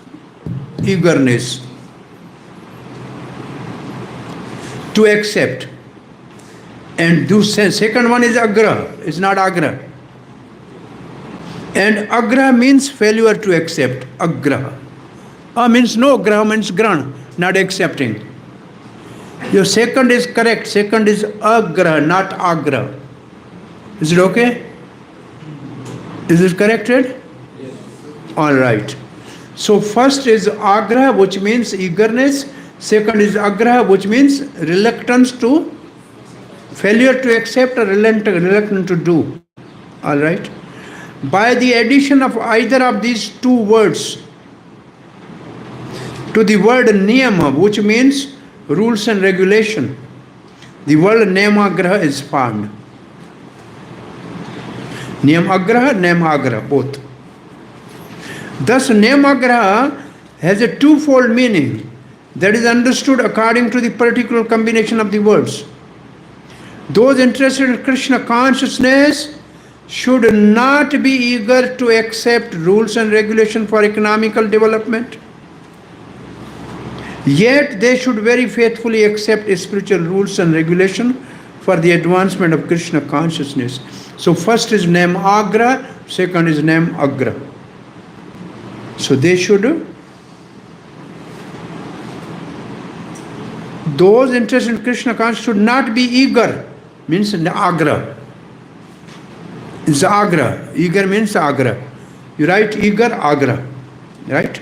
eagerness to accept. And do second one is Agra. It's not Agra. And Agra means failure to accept. Agra. Means no. Graha means gran, not accepting. Your second is correct. Second is Agra, not Agra. Is it okay? Is it corrected? Yes. All right. So first is Agra, which means eagerness. Second is Agra, which means reluctance to, failure to accept or reluctant to do. All right. By the addition of either of these two words to the word niyama, which means rules and regulation, the word namagraha is formed. Niyamagraha, namagraha, both. Thus, namagraha has a twofold meaning that is understood according to the particular combination of the words. Those interested in Krishna consciousness should not be eager to accept rules and regulation for economical development. Yet they should very faithfully accept spiritual rules and regulation for the advancement of Krishna consciousness. So first is Nam Agra, second is Nam Agra. So they should, those interested in Krishna consciousness should not be eager, means Agra. It's Agra. Eager means Agra. You write eager, Agra. Right?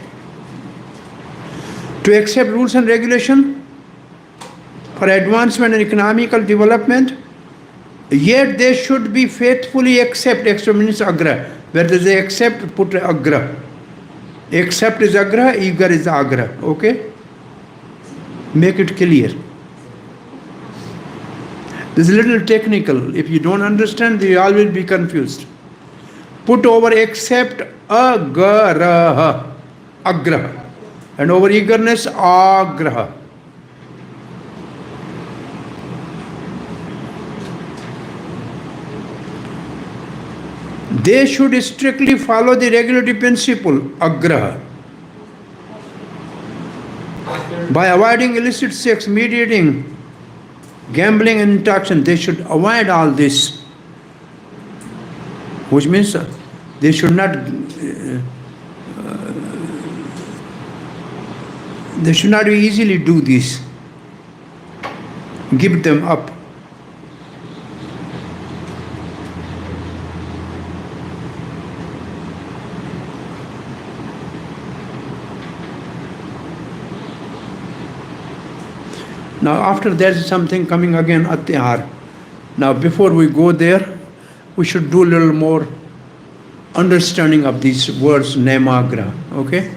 To accept rules and regulation for advancement and economical development, yet they should be faithfully accept. Extra means agra. Where does they accept? Put agra. Accept is agra, eager is agra. Okay? Make it clear. This is a little technical. If you don't understand, you always be confused. Put over accept agraha. Agraha. And over eagerness, agraha. They should strictly follow the regulatory principle, agraha. By avoiding illicit sex, mediating, gambling and intoxication, they should avoid all this. Which means they should not easily do this. Give them up. Now after there is something coming again, adhyan. Now before we go there, we should do a little more understanding of these words, namagra. Okay?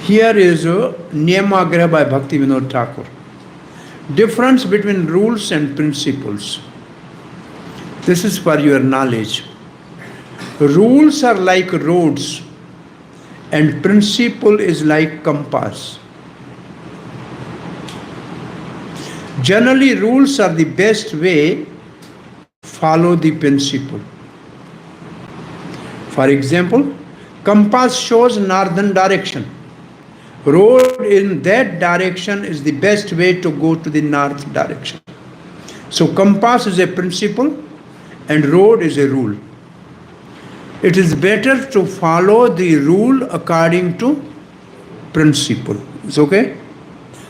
Here is Niyamagra by Bhakti Vinod Thakur. Difference between rules and principles. This is for your knowledge. Rules are like roads and principle is like compass. Generally, rules are the best way. Follow the principle. For example, compass shows northern direction. Road in that direction is the best way to go to the north direction. So compass is a principle and road is a rule. It is better to follow the rule according to principle. It's okay?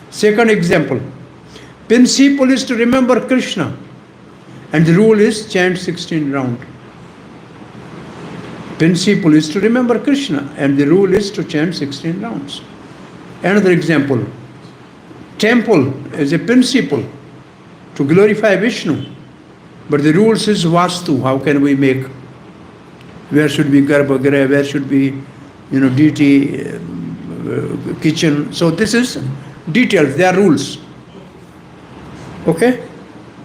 Second example. Principle is to remember Krishna and the rule is chant 16 round. Principle is to remember Krishna and the rule is to chant 16 rounds. Another example. Temple is a principle to glorify Vishnu, but the rules is vastu. How can we make? Where should be garbhagriha? Where should be, deity, kitchen? So this is details. They are rules. Okay?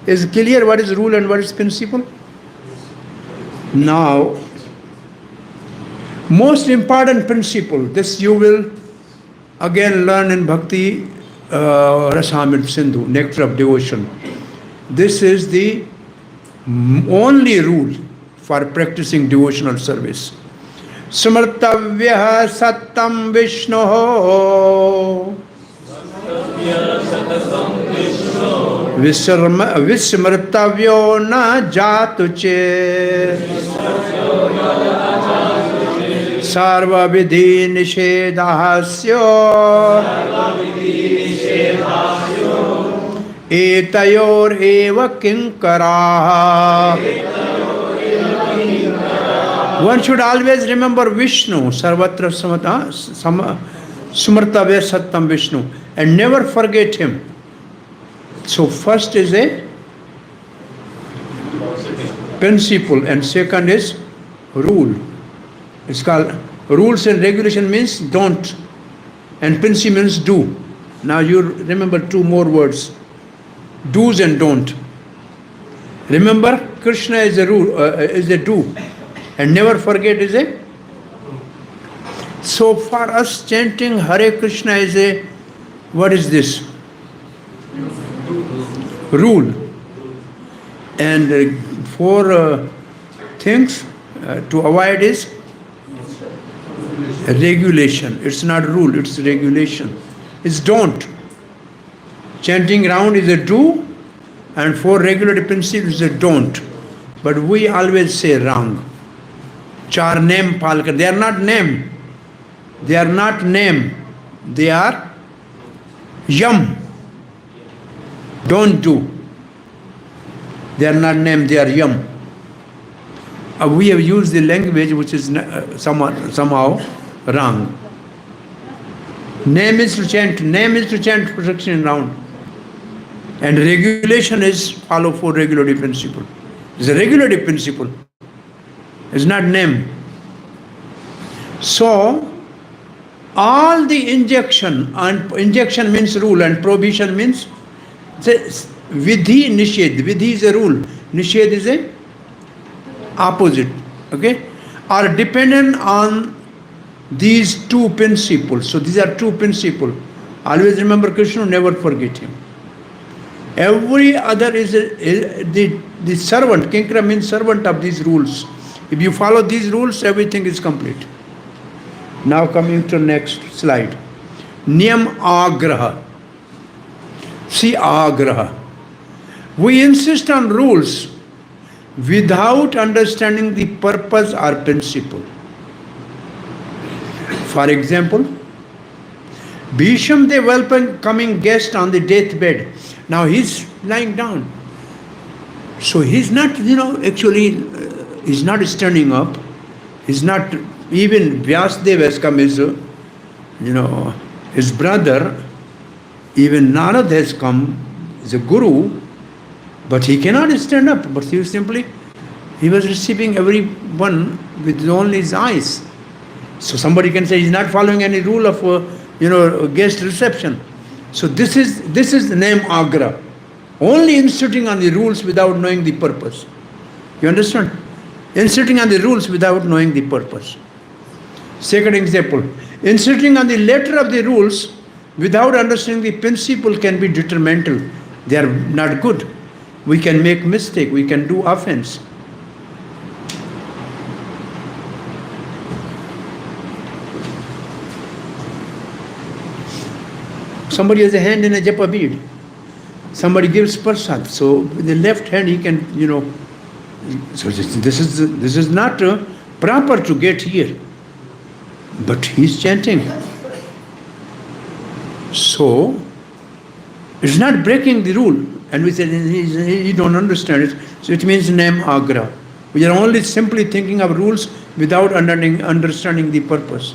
Is clear what is rule and what is principle? Now, most important principle, this you will again learn in Bhakti Rasamrita Sindhu, Nectar of Devotion. This is the only rule for practicing devotional service. Smartavya sattam Vishnoho Vismrtavyo na jatuche Sarva vidhi nishedahasyo etayor eva kinkaraha. One should always remember Vishnu, Sarvatra Smartavya Sattam Vishnu, and never forget him. So first is a principle and second is rule. It's called rules and regulation means don't and principle means do. Now you remember two more words, do's and don't. Remember Krishna is a rule, is a do, and never forget is a. So for us chanting Hare Krishna is a, what is this? Rule. And four things to avoid is regulation. It's not rule, it's regulation. It's don't. Chanting round is a do and four regulatory principles is a don't. But we always say wrong. Char name palkar. They are not name. They are not name. They are yam. Don't do. They are not name, they are yam. We have used the language which is somehow wrong. Name is to chant. Name is to chant protection round. And regulation is follow for regulative principle. It's a regulative principle. It's not name. So, all the injection, and injection means rule and prohibition means vidhi, nishedh. Vidhi is a rule. Nishedh is a opposite. Okay? Are dependent on these two principles. So these are two principles. Always remember Krishna, never forget him. Every other is the servant. Kinkara means servant of these rules. If you follow these rules, everything is complete. Now coming to next slide. Niyam agraha. See agraha. We insist on rules without understanding the purpose or principle. For example, Bhisham, the welcoming guest on the deathbed. Now he's lying down. So he's not, actually, he's not standing up. He's not, even Vyasdev has come as, his brother, even Narad has come as a guru, but he cannot stand up. But he was receiving everyone with only his eyes. So somebody can say he's not following any rule of, guest reception. So this is the name agra. Only insisting on the rules without knowing the purpose. You understand? Insisting on the rules without knowing the purpose. Second example, insisting on the letter of the rules without understanding the principle can be detrimental. They are not good. We can make mistake. We can do offense. Somebody has a hand in a japa bead. Somebody gives prasad. So with the left hand he can, So this is not proper to get here. But he's chanting. So it's not breaking the rule. And we said he don't understand it. So it means name agra. We are only simply thinking of rules without understanding the purpose.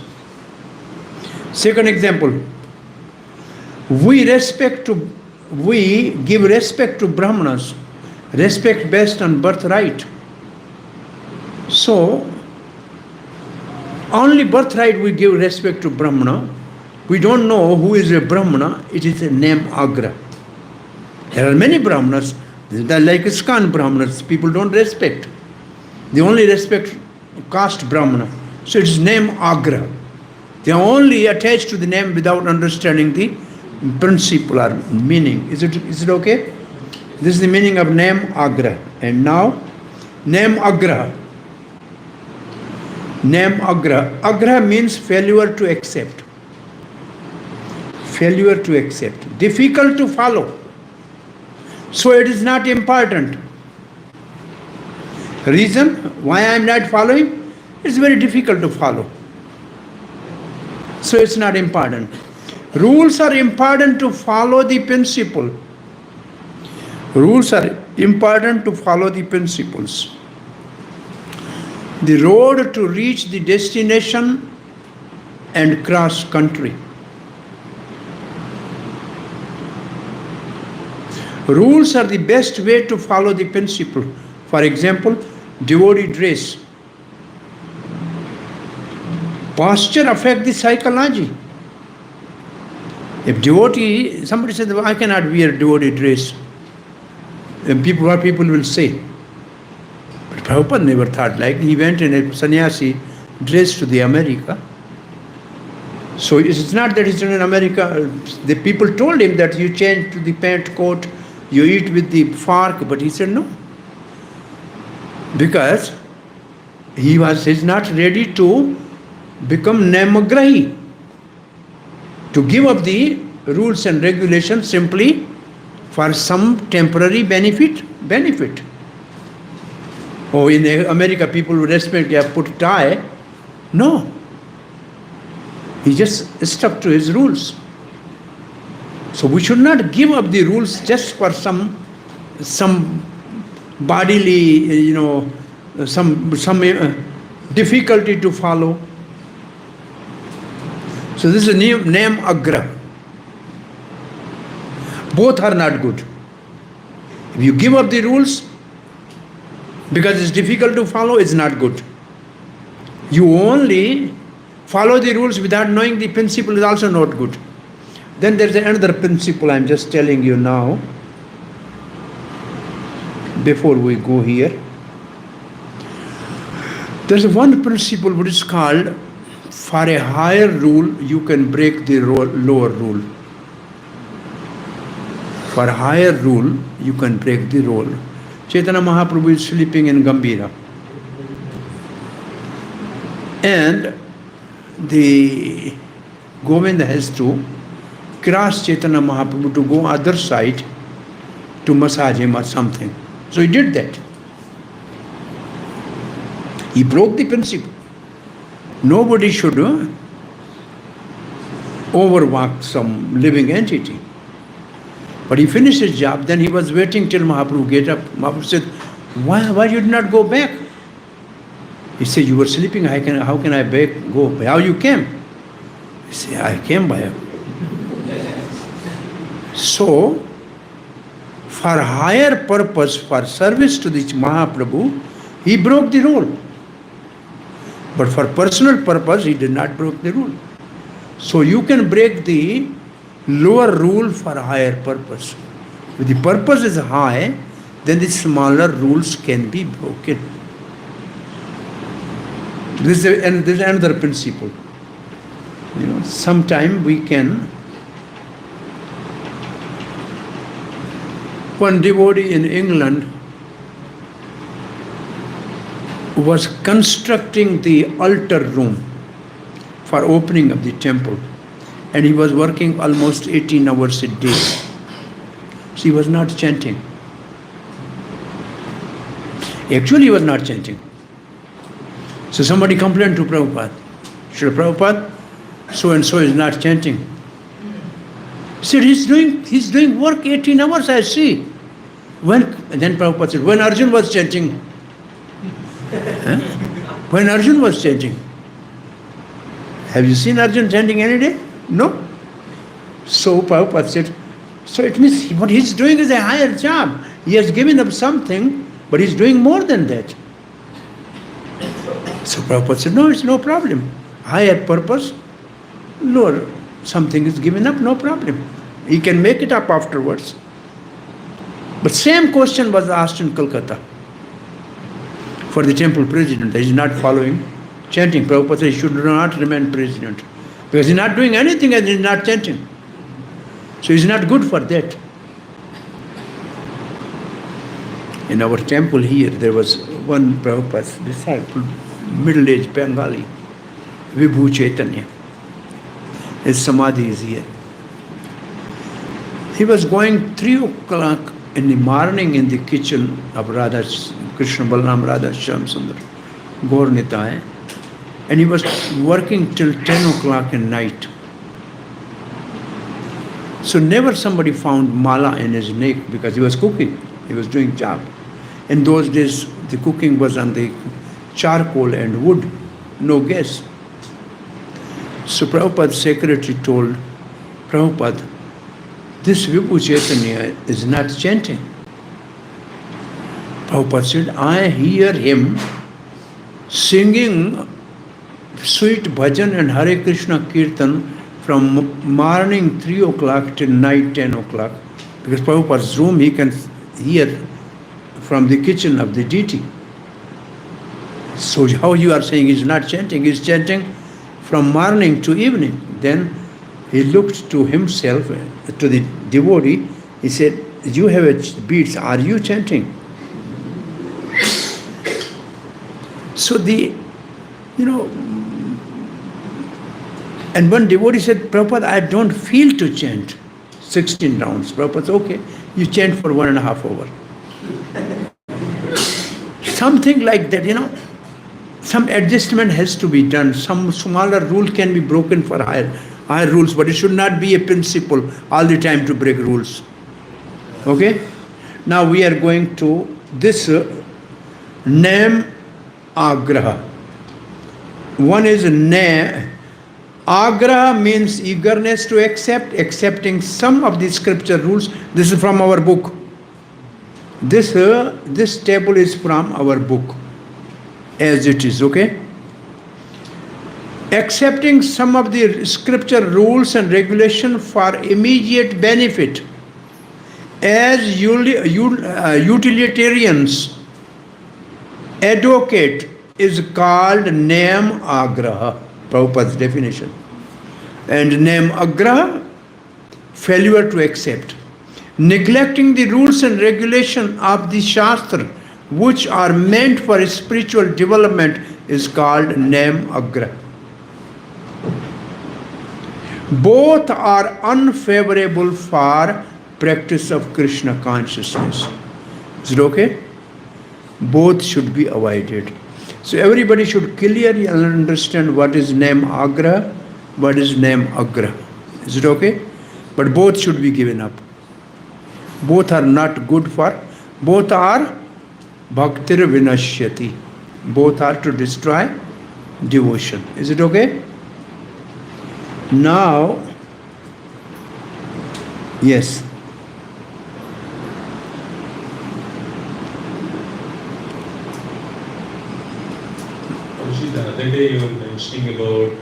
Second example. We give respect to Brahmanas, respect based on birthright. So, only birthright we give respect to Brahmana. We don't know who is a Brahmana, it is a name agra. There are many Brahmanas, they are like ISKCON Brahmanas, people don't respect. They only respect caste Brahmana. So it is name agra. They are only attached to the name without understanding the principle or meaning. Is it okay? This is the meaning of name agra. And now, name agra. Name agra. Agra means failure to accept. Failure to accept. Difficult to follow. So it is not important. Reason why I am not following? It's very difficult to follow. So it's not important. Rules are important to follow the principle. Rules are important to follow the principles. The road to reach the destination and cross country. Rules are the best way to follow the principle. For example, devotee dress. Posture affects the psychology. If devotee, somebody said, I cannot wear devotee dress. And what people will say. But Prabhupada never thought like. He went in a sannyasi dress to the America. So it's not that he's in America. The people told him that you change to the pant coat, you eat with the fork, but he said no. Because he's not ready to become namagrahi. To give up the rules and regulations simply for some temporary benefit. Oh, in America people would respect, you have put tie. No. He just stuck to his rules. So we should not give up the rules just for some bodily, some difficulty to follow. So this is name agra. Both are not good. If you give up the rules because it's difficult to follow, it's not good. You only follow the rules without knowing the principle is also not good. Then there's another principle I'm just telling you now. Before we go here, there's one principle which is called, for a higher rule you can break the lower rule. For a higher rule you can break the rule. Chaitanya Mahaprabhu is sleeping in Gambhira, and the Govinda has to cross Chaitanya Mahaprabhu to go other side to massage him or something. So he did that. He broke the principle. Nobody should overwalk some living entity. But he finished his job, then he was waiting till Mahaprabhu get up. Mahaprabhu said, why you did not go back? He said, you were sleeping, how can I go? How you came? He said, I came by. So, for higher purpose, for service to the Mahaprabhu, he broke the rule. But for personal purpose, he did not break the rule. So you can break the lower rule for higher purpose. If the purpose is high, then the smaller rules can be broken. This is another principle. Sometime we can. One devotee in England was constructing the altar room for opening of the temple, and he was working almost 18 hours a day. So he was not chanting. Actually, he was not chanting. So somebody complained to Prabhupada, Srila Prabhupada, so and so is not chanting. He said, he's doing work 18 hours, I see. And then Prabhupada said, when Arjun was chanting, when Arjun was chanting, have you seen Arjun chanting any day? No. So Prabhupada said, so it means what he's doing is a higher job. He has given up something, but he's doing more than that. So Prabhupada said, no, it's no problem. Higher purpose, lower something is given up, no problem. He can make it up afterwards. But same question was asked in Kolkata for the temple president. He is not following chanting. Prabhupada said he should not remain president because he is not doing anything and he is not chanting. So he is not good for that. In our temple here, there was one Prabhupada's disciple, middle-aged Bengali, Vibhu Chaitanya. His samadhi is here. He was going 3 o'clock in the morning in the kitchen of Radha, Krishna Balaram Radha Shyam Sundar, Gaur Nitai, and he was working till 10 o'clock at night. So never somebody found mala in his neck because he was cooking, he was doing job. In those days, the cooking was on the charcoal and wood, no gas. So Prabhupada's secretary told Prabhupada, this Vibhu Chaitanya is not chanting. Prabhupada said, I hear him singing sweet bhajan and Hare Krishna Kirtan from morning 3 o'clock till night 10 o'clock. Because Prabhupada's room he can hear from the kitchen of the deity. So how you are saying he's not chanting? He's chanting from morning to evening. Then he looked to himself, to the devotee, he said, you have a beads, are you chanting? So and one devotee said, Prabhupada, I don't feel to chant 16 rounds. Prabhupada said, okay, you chant for 1.5 hours. Something like that, some adjustment has to be done. Some smaller rule can be broken for higher rules, but it should not be a principle all the time to break rules. Okay? Now we are going to this name agraha. One is name Agraha means eagerness to accept, accepting some of the scripture rules. This is from our book. This table is from our book, as it is, okay? Accepting some of the scripture rules and regulation for immediate benefit. As utilitarians advocate is called nam agraha, Prabhupada's definition. And nam agraha, failure to accept. Neglecting the rules and regulation of the shastra, which are meant for spiritual development, is called nam agraha. Both are unfavorable for practice of Krishna consciousness. Is it okay? Both should be avoided. So everybody should clearly understand what is nam agra, what is nam agra. Is it okay? But both should be given up. Both are not good for, both are bhaktir vinashyati. Both are to destroy devotion. Is it okay? Now, yes. The other day you were mentioning about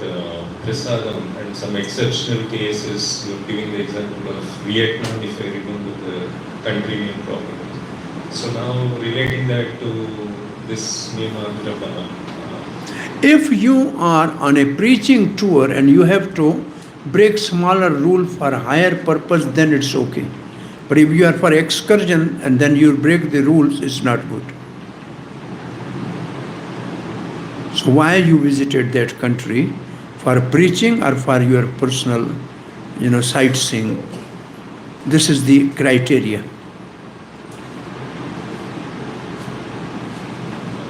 prasadam and some exceptional cases. You were giving the example of Vietnam, if I remember the country name properly. So now relating that to this Nima. If you are on a preaching tour and you have to break smaller rule for higher purpose, then it's okay. But if you are for excursion and then you break the rules, it's not good. So why you visited that country? For preaching or for your personal, sightseeing? This is the criteria.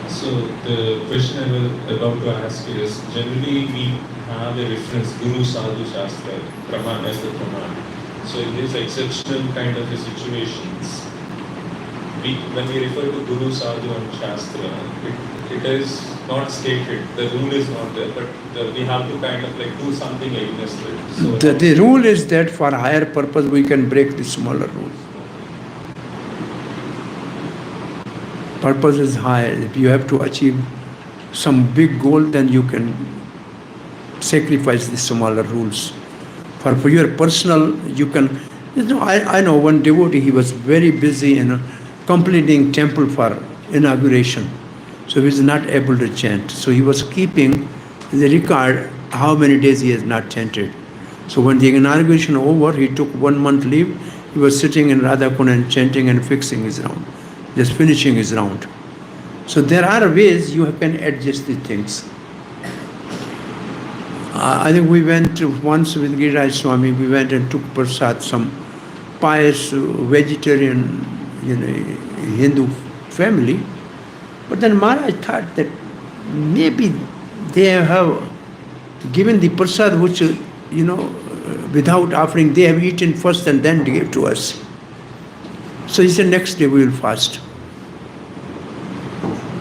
So the question I was about to ask is, generally we have a reference, Guru, Sadhu, Shastra, Praman as the Praman. So in these exceptional kind of situations, when we refer to Guru, Sadhu and Shastra, it is not stated, the rule is not there, but we have to kind of like do something against it. So the rule is that for higher purpose we can break the smaller rule. Purpose is higher. If you have to achieve some big goal, then you can sacrifice the smaller rules. For your personal, you can, I know one devotee, he was very busy in completing temple for inauguration. So he was not able to chant. So he was keeping the record how many days he has not chanted. So when the inauguration over, he took 1 month leave. He was sitting in Radhakund and chanting and fixing his round, just finishing his round. So there are ways you can adjust the things. I think we went once with Giriraj Swami, we went and took prasad, some pious vegetarian Hindu family. But then Maharaj thought that maybe they have given the prasad which, without offering, they have eaten first and then gave to us. So he said, next day we will fast.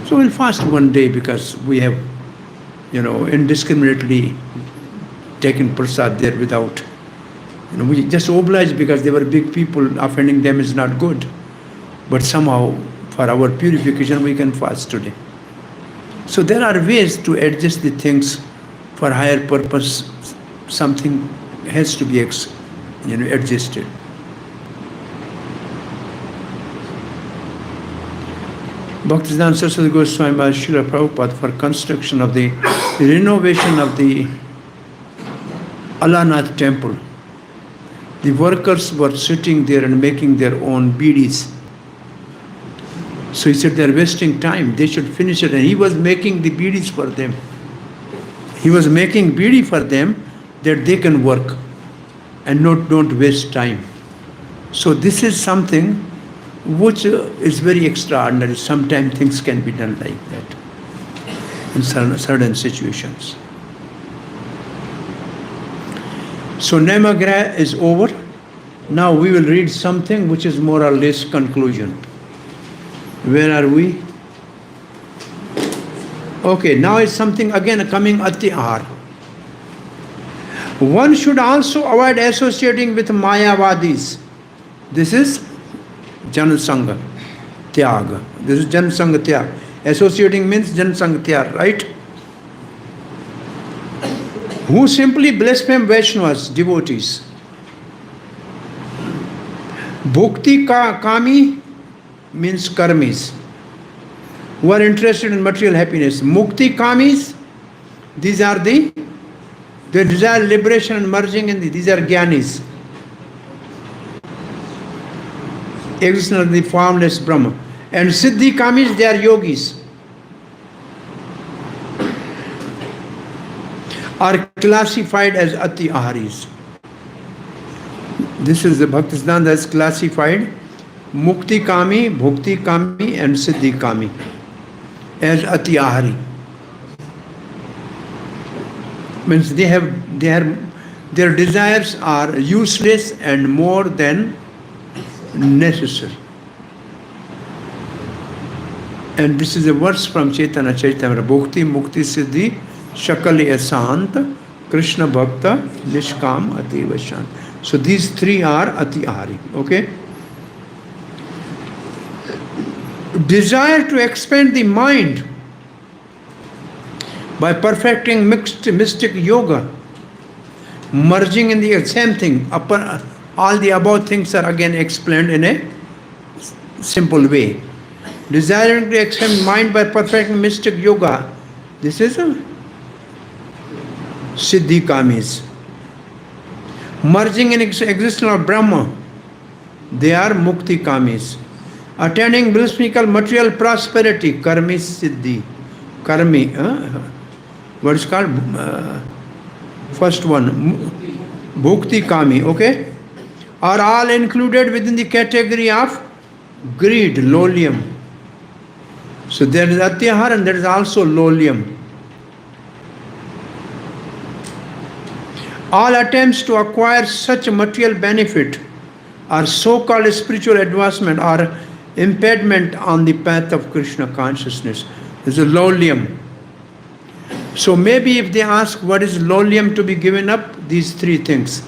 So we'll fast one day because we have, indiscriminately taken prasad there without, we just obliged because they were big people, offending them is not good. But somehow, for our purification, we can fast today. So there are ways to adjust the things for higher purpose. Something has to be adjusted. Bhaktisiddhanta Saraswati Goswami by Srila Prabhupada for construction of the renovation of the Alanath temple. The workers were sitting there and making their own beadis. So he said they're wasting time, they should finish it. And he was making the beadis for them. He was making beadi for them that they can work and don't waste time. So this is something which is very extraordinary. Sometimes things can be done like that in certain situations. So Namagra is over. Now we will read something which is more or less conclusion. Where are we? Okay, now it's something again coming at the hour. One should also avoid associating with Mayavadis. This is Janasanga Tyaga. This is Janasanga Tyaga. Associating means Janasanga Tyaga, right? Who simply blaspheme Vaishnavas, devotees. Bhukti Kami means karmis, who are interested in material happiness. Mukti Kamis, these are they desire liberation and merging in these are Gyanis. Existence of the formless Brahma. And Siddhi Kamis, they are yogis. Are classified as Ati Aharis. This is the Bhaktisiddhanta that's classified Mukti Kami, Bhukti Kami and Siddhi Kami as Ati Ahari. Means their desires are useless and more than necessary. And this is a verse from Chaitanya Charitamrita. Bhukti Mukti Siddhi Shakali Asant Krishna Bhakta Nishkam Ati Vashan. So these three are Ati Ahari. Okay? Desire to expand the mind by perfecting mystic yoga, merging in the same thing. All the above things are again explained in a simple way. Desiring to expand mind by perfecting mystic yoga, this is a Siddhi Kamis. Merging in existence of Brahma, they are Mukti Kamis. Attaining blissful material prosperity, Karmi Siddhi. Karmi, what is called? First one, Bhukti Kami, okay? Are all included within the category of greed, lolium. So there is Atyahar and there is also lolium. All attempts to acquire such material benefit or so-called spiritual advancement or impediment on the path of Krishna consciousness. This is lolium. So maybe if they ask what is lolium to be given up, these three things.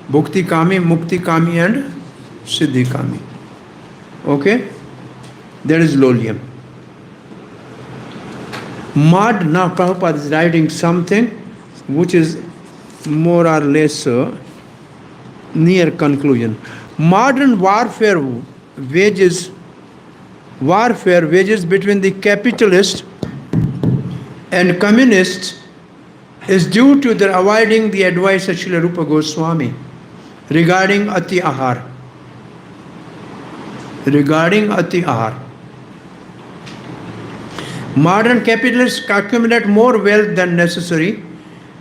Bhukti Kami, Mukti Kami and Siddhi Kami. Okay? There is lolium. Now Prabhupada is writing something which is more or less near conclusion. Modern warfare wages between the capitalists and communists is due to their avoiding the advice of Srila Rupa Goswami regarding Ati Ahar. Modern capitalists accumulate more wealth than necessary,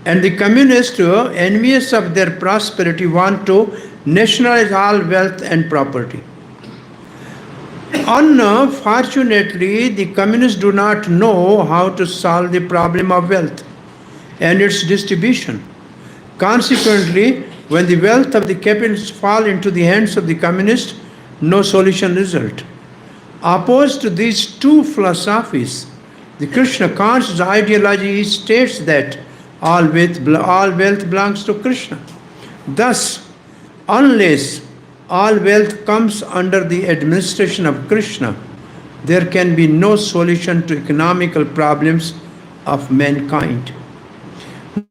and the communists, envious of their prosperity, want to nationalize all wealth and property. Unfortunately, the communists do not know how to solve the problem of wealth and its distribution. Consequently, when the wealth of the capitalists fall into the hands of the communists, no solution results. Opposed to these two philosophies, the Krishna conscious ideology states that all wealth belongs to Krishna. Thus, unless all wealth comes under the administration of Krishna, there can be no solution to economical problems of mankind.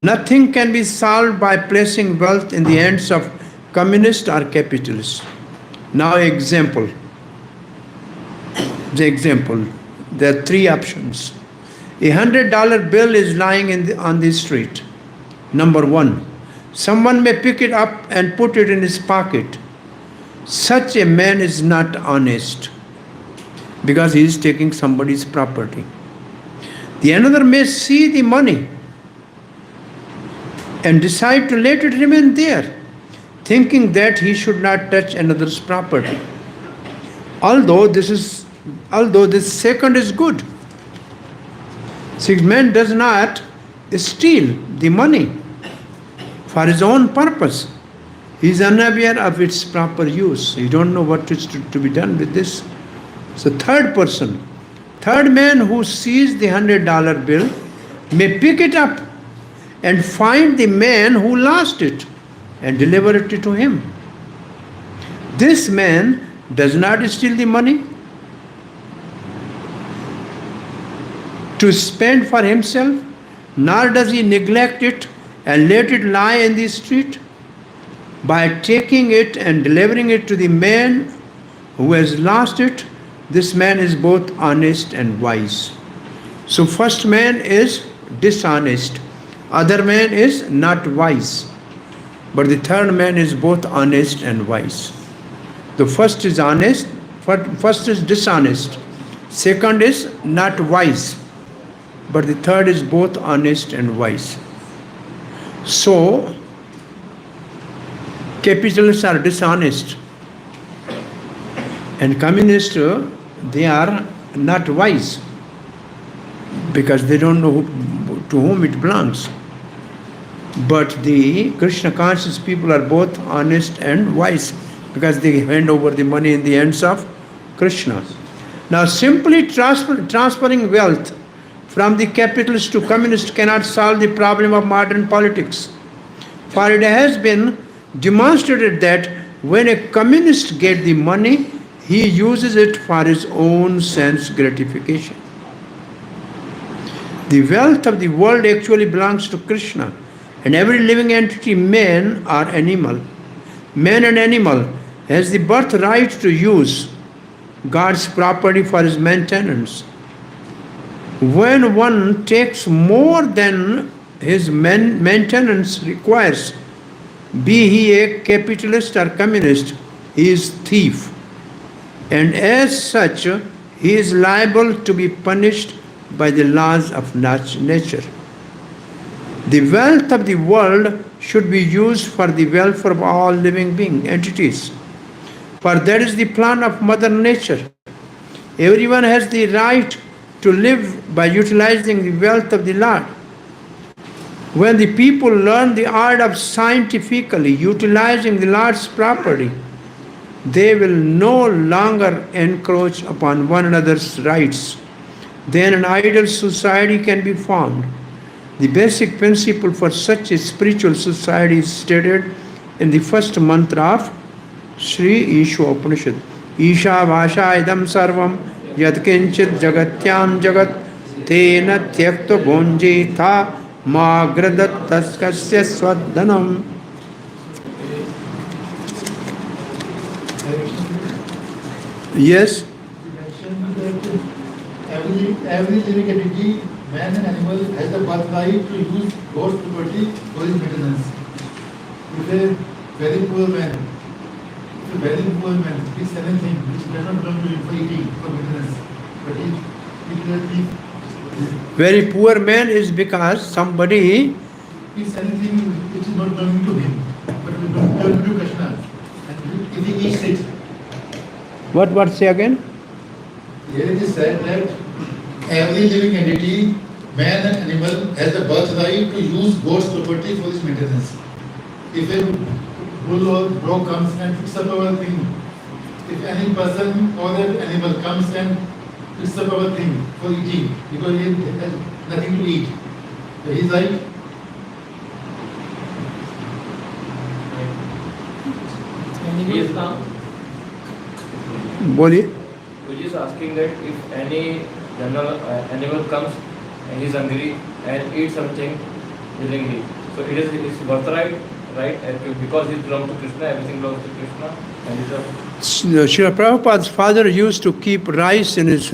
Nothing can be solved by placing wealth in the hands of communists or capitalists. Now example. There are three options. A $100 bill is lying on the street. Number one, someone may pick it up and put it in his pocket. Such a man is not honest because he is taking somebody's property. The another may see the money and decide to let it remain there, thinking that he should not touch another's property. Although this second is good. Since man does not steal the money for his own purpose. He is unaware of its proper use. He don't know what is to be done with this. So third man who sees the $100 bill may pick it up and find the man who lost it and deliver it to him. This man does not steal the money to spend for himself, nor does he neglect it and let it lie in the street. By taking it and delivering it to the man who has lost it, this man is both honest and wise. So first man is dishonest, other man is not wise, but the third man is both honest and wise. The first is honest, first is dishonest, second is not wise, but the third is both honest and wise. So capitalists are dishonest and communists, they are not wise because they don't know to whom it belongs. But the Krishna conscious people are both honest and wise because they hand over the money in the hands of Krishna. Now simply transferring wealth from the capitalist to communist cannot solve the problem of modern politics. For it has been demonstrated that when a communist gets the money, he uses it for his own sense gratification. The wealth of the world actually belongs to Krishna, and every living entity, man or animal, man and animal, has the birthright to use God's property for his maintenance. When one takes more than his maintenance requires, be he a capitalist or communist, he is thief. And as such, he is liable to be punished by the laws of nature. The wealth of the world should be used for the welfare of all living entities. For that is the plan of Mother Nature. Everyone has the right to live by utilizing the wealth of the Lord. When the people learn the art of scientifically utilizing the Lord's property, they will no longer encroach upon one another's rights. Then an ideal society can be formed. The basic principle for such a spiritual society is stated in the first mantra of Sri Isha Upanishad. Isha Vasha Idam Sarvam Yadkinchit Jagatyam Jagat Tena Tyakta Gonji Tha Ma Gradat Taskasya Swadhanam. Yes? You mentioned that every living entity, man and animal, has the birthright to use God's property for his maintenance. If a very poor man, he sells anything which does not belong to him for eating, for maintenance, but he Very poor man is because somebody is anything which is not belonging to him, but it belongs to Krishna. And if he eats it, what say again? here it is said that every living entity, man and animal, has the birthright to use God's property for his maintenance. If a bull or dog comes and picks up our thing, if any person or an animal comes and picks up our thing for eating, because he has nothing to eat, so he's right. Yes, now. बोलिए. We're just asking that if any animal comes and he's hungry and eats something willingly, so it is his birthright, right? And because it belongs to Krishna, everything belongs to Krishna, and it's a Srila Prabhupada's father used to keep rice in his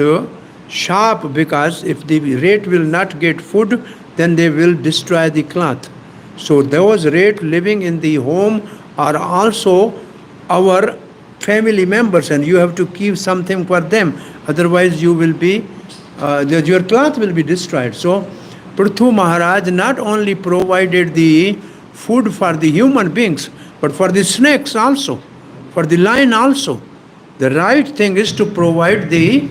shop because if the rat will not get food, then they will destroy the cloth. So those rat living in the home are also our family members, and you have to keep something for them. Otherwise, you will be your cloth will be destroyed. So, Prithu Maharaj not only provided the food for the human beings, but for the snakes also, for the lion also. The right thing is to provide the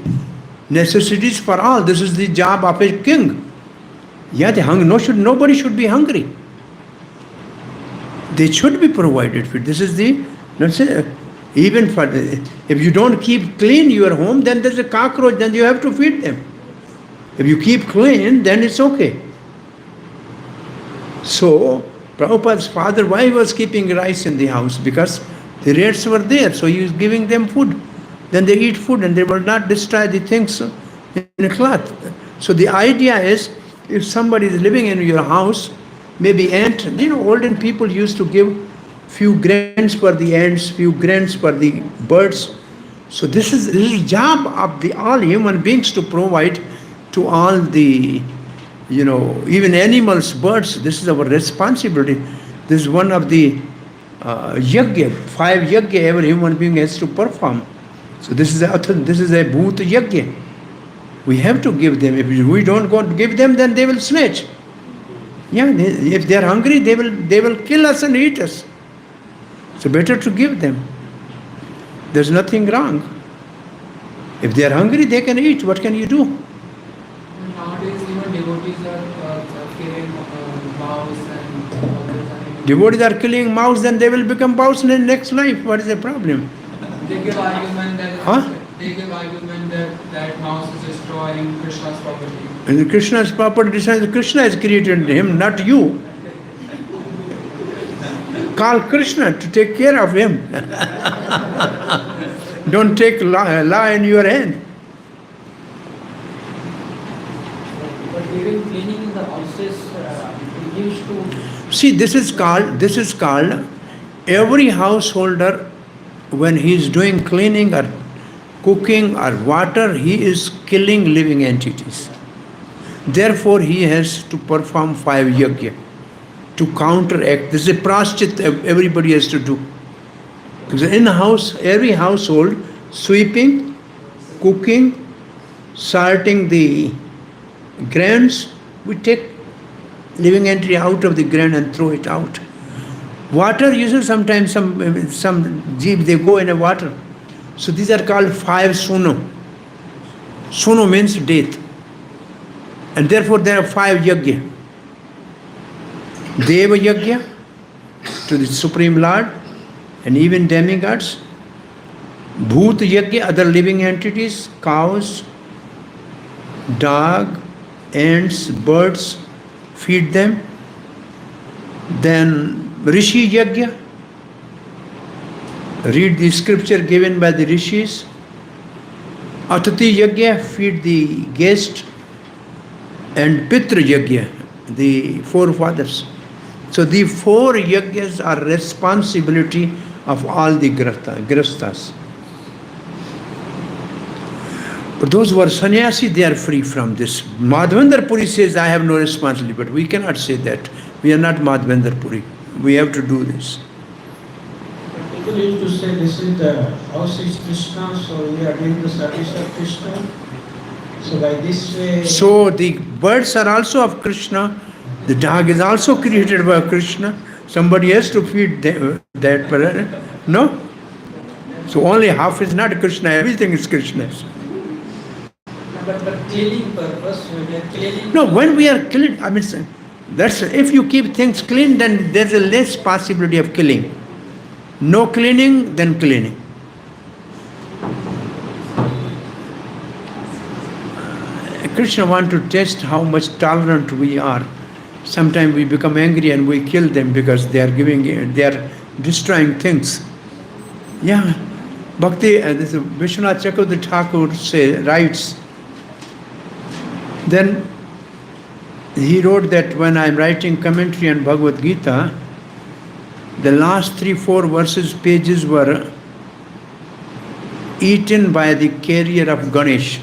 necessities for all. This is the job of a king. Yeah, nobody should be hungry. They should be provided for. This is the even for if you don't keep clean your home, then there's a cockroach. Then you have to feed them. If you keep clean, then it's okay. So, Prabhupada's father, why he was keeping rice in the house? Because the rats were there, so he was giving them food. Then they eat food and they will not destroy the things in a cloth. So the idea is, if somebody is living in your house, maybe ant, olden people used to give few grains for the ants, few grains for the birds. So this is the job of the all human beings to provide to all the, even animals, birds. This is our responsibility. This is one of the yajna, 5 yajna every human being has to perform. So this is a adhbhut yajna. We have to give them. If we don't go to give them, then they will snatch. Yeah, if they are hungry, they will kill us and eat us. So better to give them. There's nothing wrong. If they are hungry, they can eat. What can you do? Nowadays, even devotees are killing mouse and others. Devotees are killing mouse, then they will become mouse in the next life. What is the problem? They give argument that that mouse is destroying Krishna's property. And Krishna's property, Krishna has created him, not you. Call Krishna to take care of him. Don't take law in your hand. But during cleaning in the houses, we used to. See, this is called every householder, when he is doing cleaning or cooking or water, he is killing living entities. Therefore, he has to perform 5 yajna to counteract. This is a praschit everybody has to do. Because in every household, sweeping, cooking, sorting the grains, we take living entity out of the grain and throw it out. Water, sometimes some jeep, they go in the water. So these are called 5 suno. Suno means death. And therefore there are 5 yajna. Deva yajna, to the Supreme Lord, and even demigods. Bhut yajna, other living entities, cows, dog, ants, birds, feed them. Then Rishi yajna, read the scripture given by the rishis. Atati yajna, feed the guest. And Pitra yajna, the forefathers. So the 4 yajnas are responsibility of all the grihasthas. But those who are sannyasi, they are free from this. Madhavendra Puri says, I have no responsibility, but we cannot say that. We are not Madhavendra Puri. We have to do this. People used to say this is the house is Krishna, so we are doing the service of Krishna. So by this way... So the birds are also of Krishna. The dog is also created by Krishna. Somebody has to feed that person. No? So only half is not Krishna, everything is Krishna's. But cleaning purpose, we are cleaning. No, when we are clean, that's if you keep things clean, then there's a less possibility of killing. No cleaning, then cleaning. Krishna wants to test how much tolerant we are. Sometimes we become angry and we kill them because they are destroying things. Yeah, Bhakti, this Vishwanath Chakravarti Thakur writes. Then he wrote that when I'm writing commentary on Bhagavad Gita, the last 3-4 pages were eaten by the carrier of Ganesh.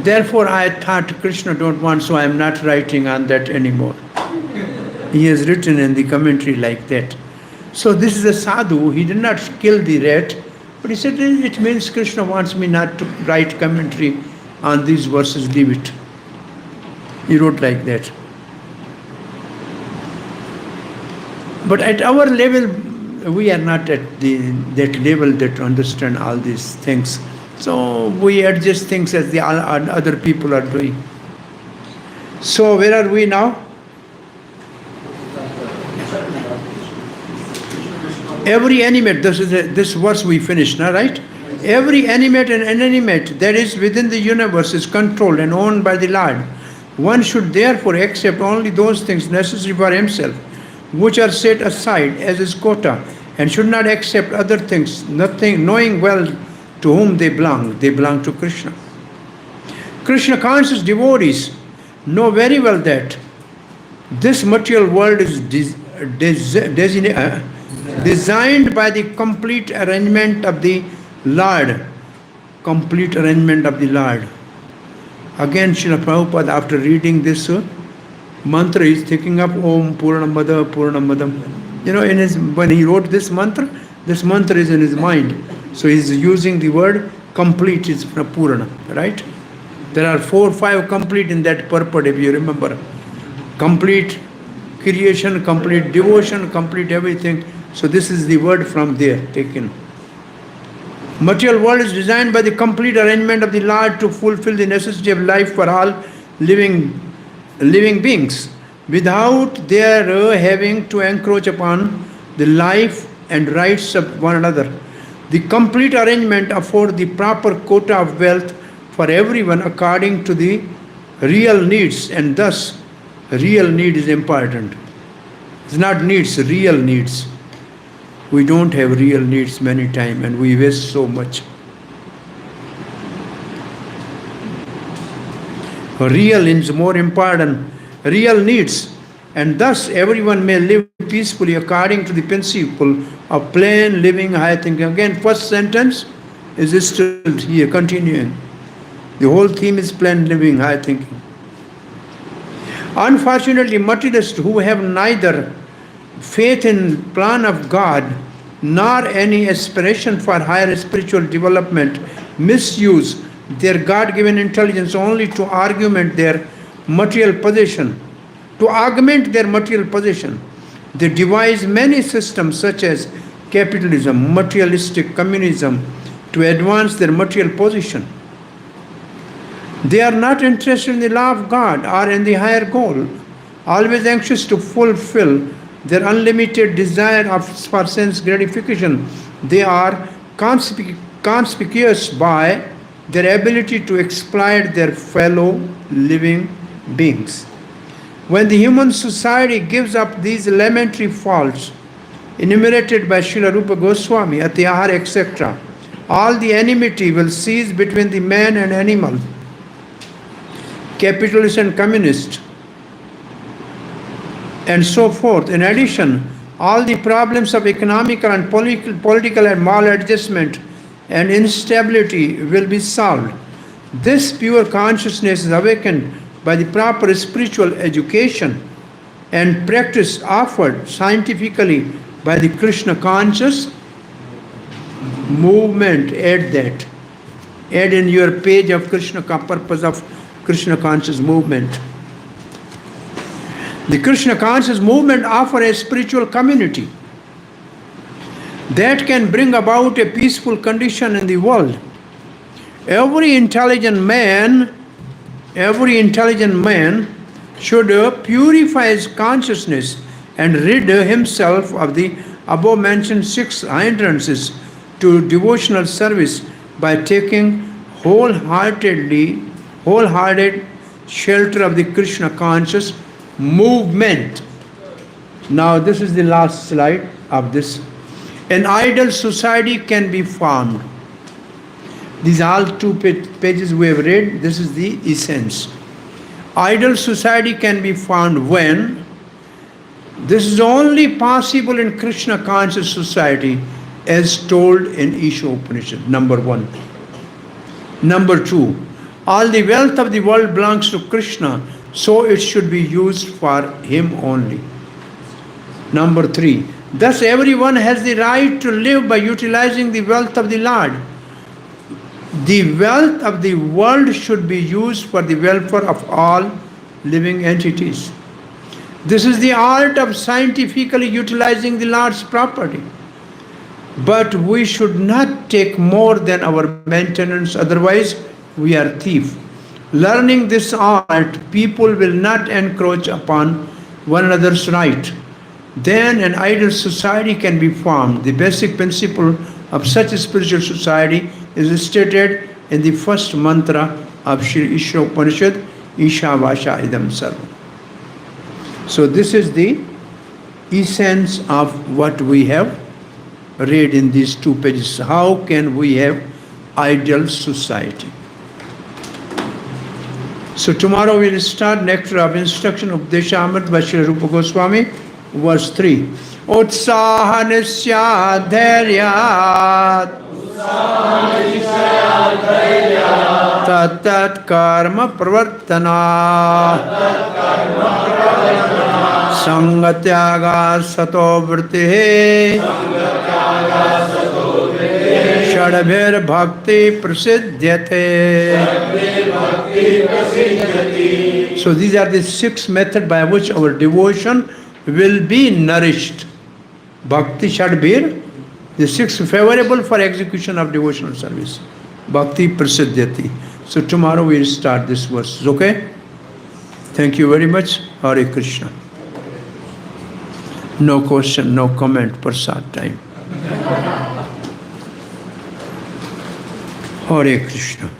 Therefore, I thought Krishna don't want, so I am not writing on that anymore. He has written in the commentary like that. So this is a sadhu. He did not kill the rat, but he said, it means Krishna wants me not to write commentary on these verses, leave it. He wrote like that. But at our level, we are not at that level that understand all these things. So we adjust things as the other people are doing. So where are we now? Every animate, this verse we finished now, right? Every animate and inanimate that is within the universe is controlled and owned by the Lord. One should therefore accept only those things necessary for himself, which are set aside as his quota, and should not accept other things, nothing, knowing well to whom they belong. They belong to Krishna. Krishna conscious devotees know very well that this material world is designed by the complete arrangement of the Lord. Complete arrangement of the Lord. Again, Srila Prabhupada, after reading this mantra, is thinking of Om Purnamada Purnamadam. When he wrote this mantra is in his mind. So he's using the word complete, is Purna, right? There are 4 or 5 complete in that purport, if you remember. Complete creation, complete devotion, complete everything. So this is the word from there taken. Material world is designed by the complete arrangement of the Lord to fulfill the necessity of life for all living beings, without their having to encroach upon the life and rights of one another. The complete arrangement affords the proper quota of wealth for everyone according to the real needs, and thus real need is important. It's not needs, real needs. We don't have real needs many times and we waste so much. Real is more important. Real needs, and thus everyone may live peacefully according to the principle of plain living, high thinking. Again, first sentence is still here, continuing. The whole theme is plain living, high thinking. Unfortunately, materialists who have neither faith in plan of God nor any aspiration for higher spiritual development misuse their God-given intelligence only to augment their material position. They devise many systems such as capitalism, materialistic communism to advance their material position. They are not interested in the law of God or in the higher goal, always anxious to fulfill their unlimited desire for sense gratification. They are conspicuous by their ability to exploit their fellow living beings. When the human society gives up these elementary faults enumerated by Srila Rupa Goswami, adhyan, etc., all the enmity will cease between the man and animal, capitalist and communist, and so forth. In addition, all the problems of economical and political and maladjustment and instability will be solved. This pure consciousness is awakened by the proper spiritual education and practice offered scientifically by the Krishna conscious movement. Add in your page of Krishna purpose of Krishna conscious movement. The Krishna conscious movement offers a spiritual community that can bring about a peaceful condition in the world. Every intelligent man should purify his consciousness and rid himself of the above mentioned 6 hindrances to devotional service by taking wholehearted shelter of the Krishna conscious movement. Now this is the last slide of this. An ideal society can be formed. These are all 2 pages we have read. This is the essence. Ideal society can be formed when this is only possible in Krishna conscious society as told in Isha Upanishad, number 1. Number 2, all the wealth of the world belongs to Krishna, so it should be used for him only. Number 3, thus everyone has the right to live by utilizing the wealth of the Lord. The wealth of the world should be used for the welfare of all living entities. This is the art of scientifically utilizing the Lord's property. But we should not take more than our maintenance, otherwise we are thief. Learning this art, people will not encroach upon one another's right. Then an ideal society can be formed. The basic principle of such a spiritual society is stated in the first mantra of Sri Isha Upanishad. Ishavasha idam sarvam. So this is the essence of what we have read in these 2 pages. How can we have ideal society? So tomorrow we will start nectar of instruction of Deshamrit by Srila Rupa Goswami, verse 3. Utsaha nisya dhairyat tat karma pravartana sangatyaga sato vritti shadbhir bhakti prasidhyate. So these are the 6 methods by which our devotion will be nourished. Bhakti Shadbhir, the 6 favorable for execution of devotional service. Bhakti Prasiddhyati. So tomorrow we will start this verse. Okay? Thank you very much. Hare Krishna. No question, no comment, Prasad time. Hare Krishna.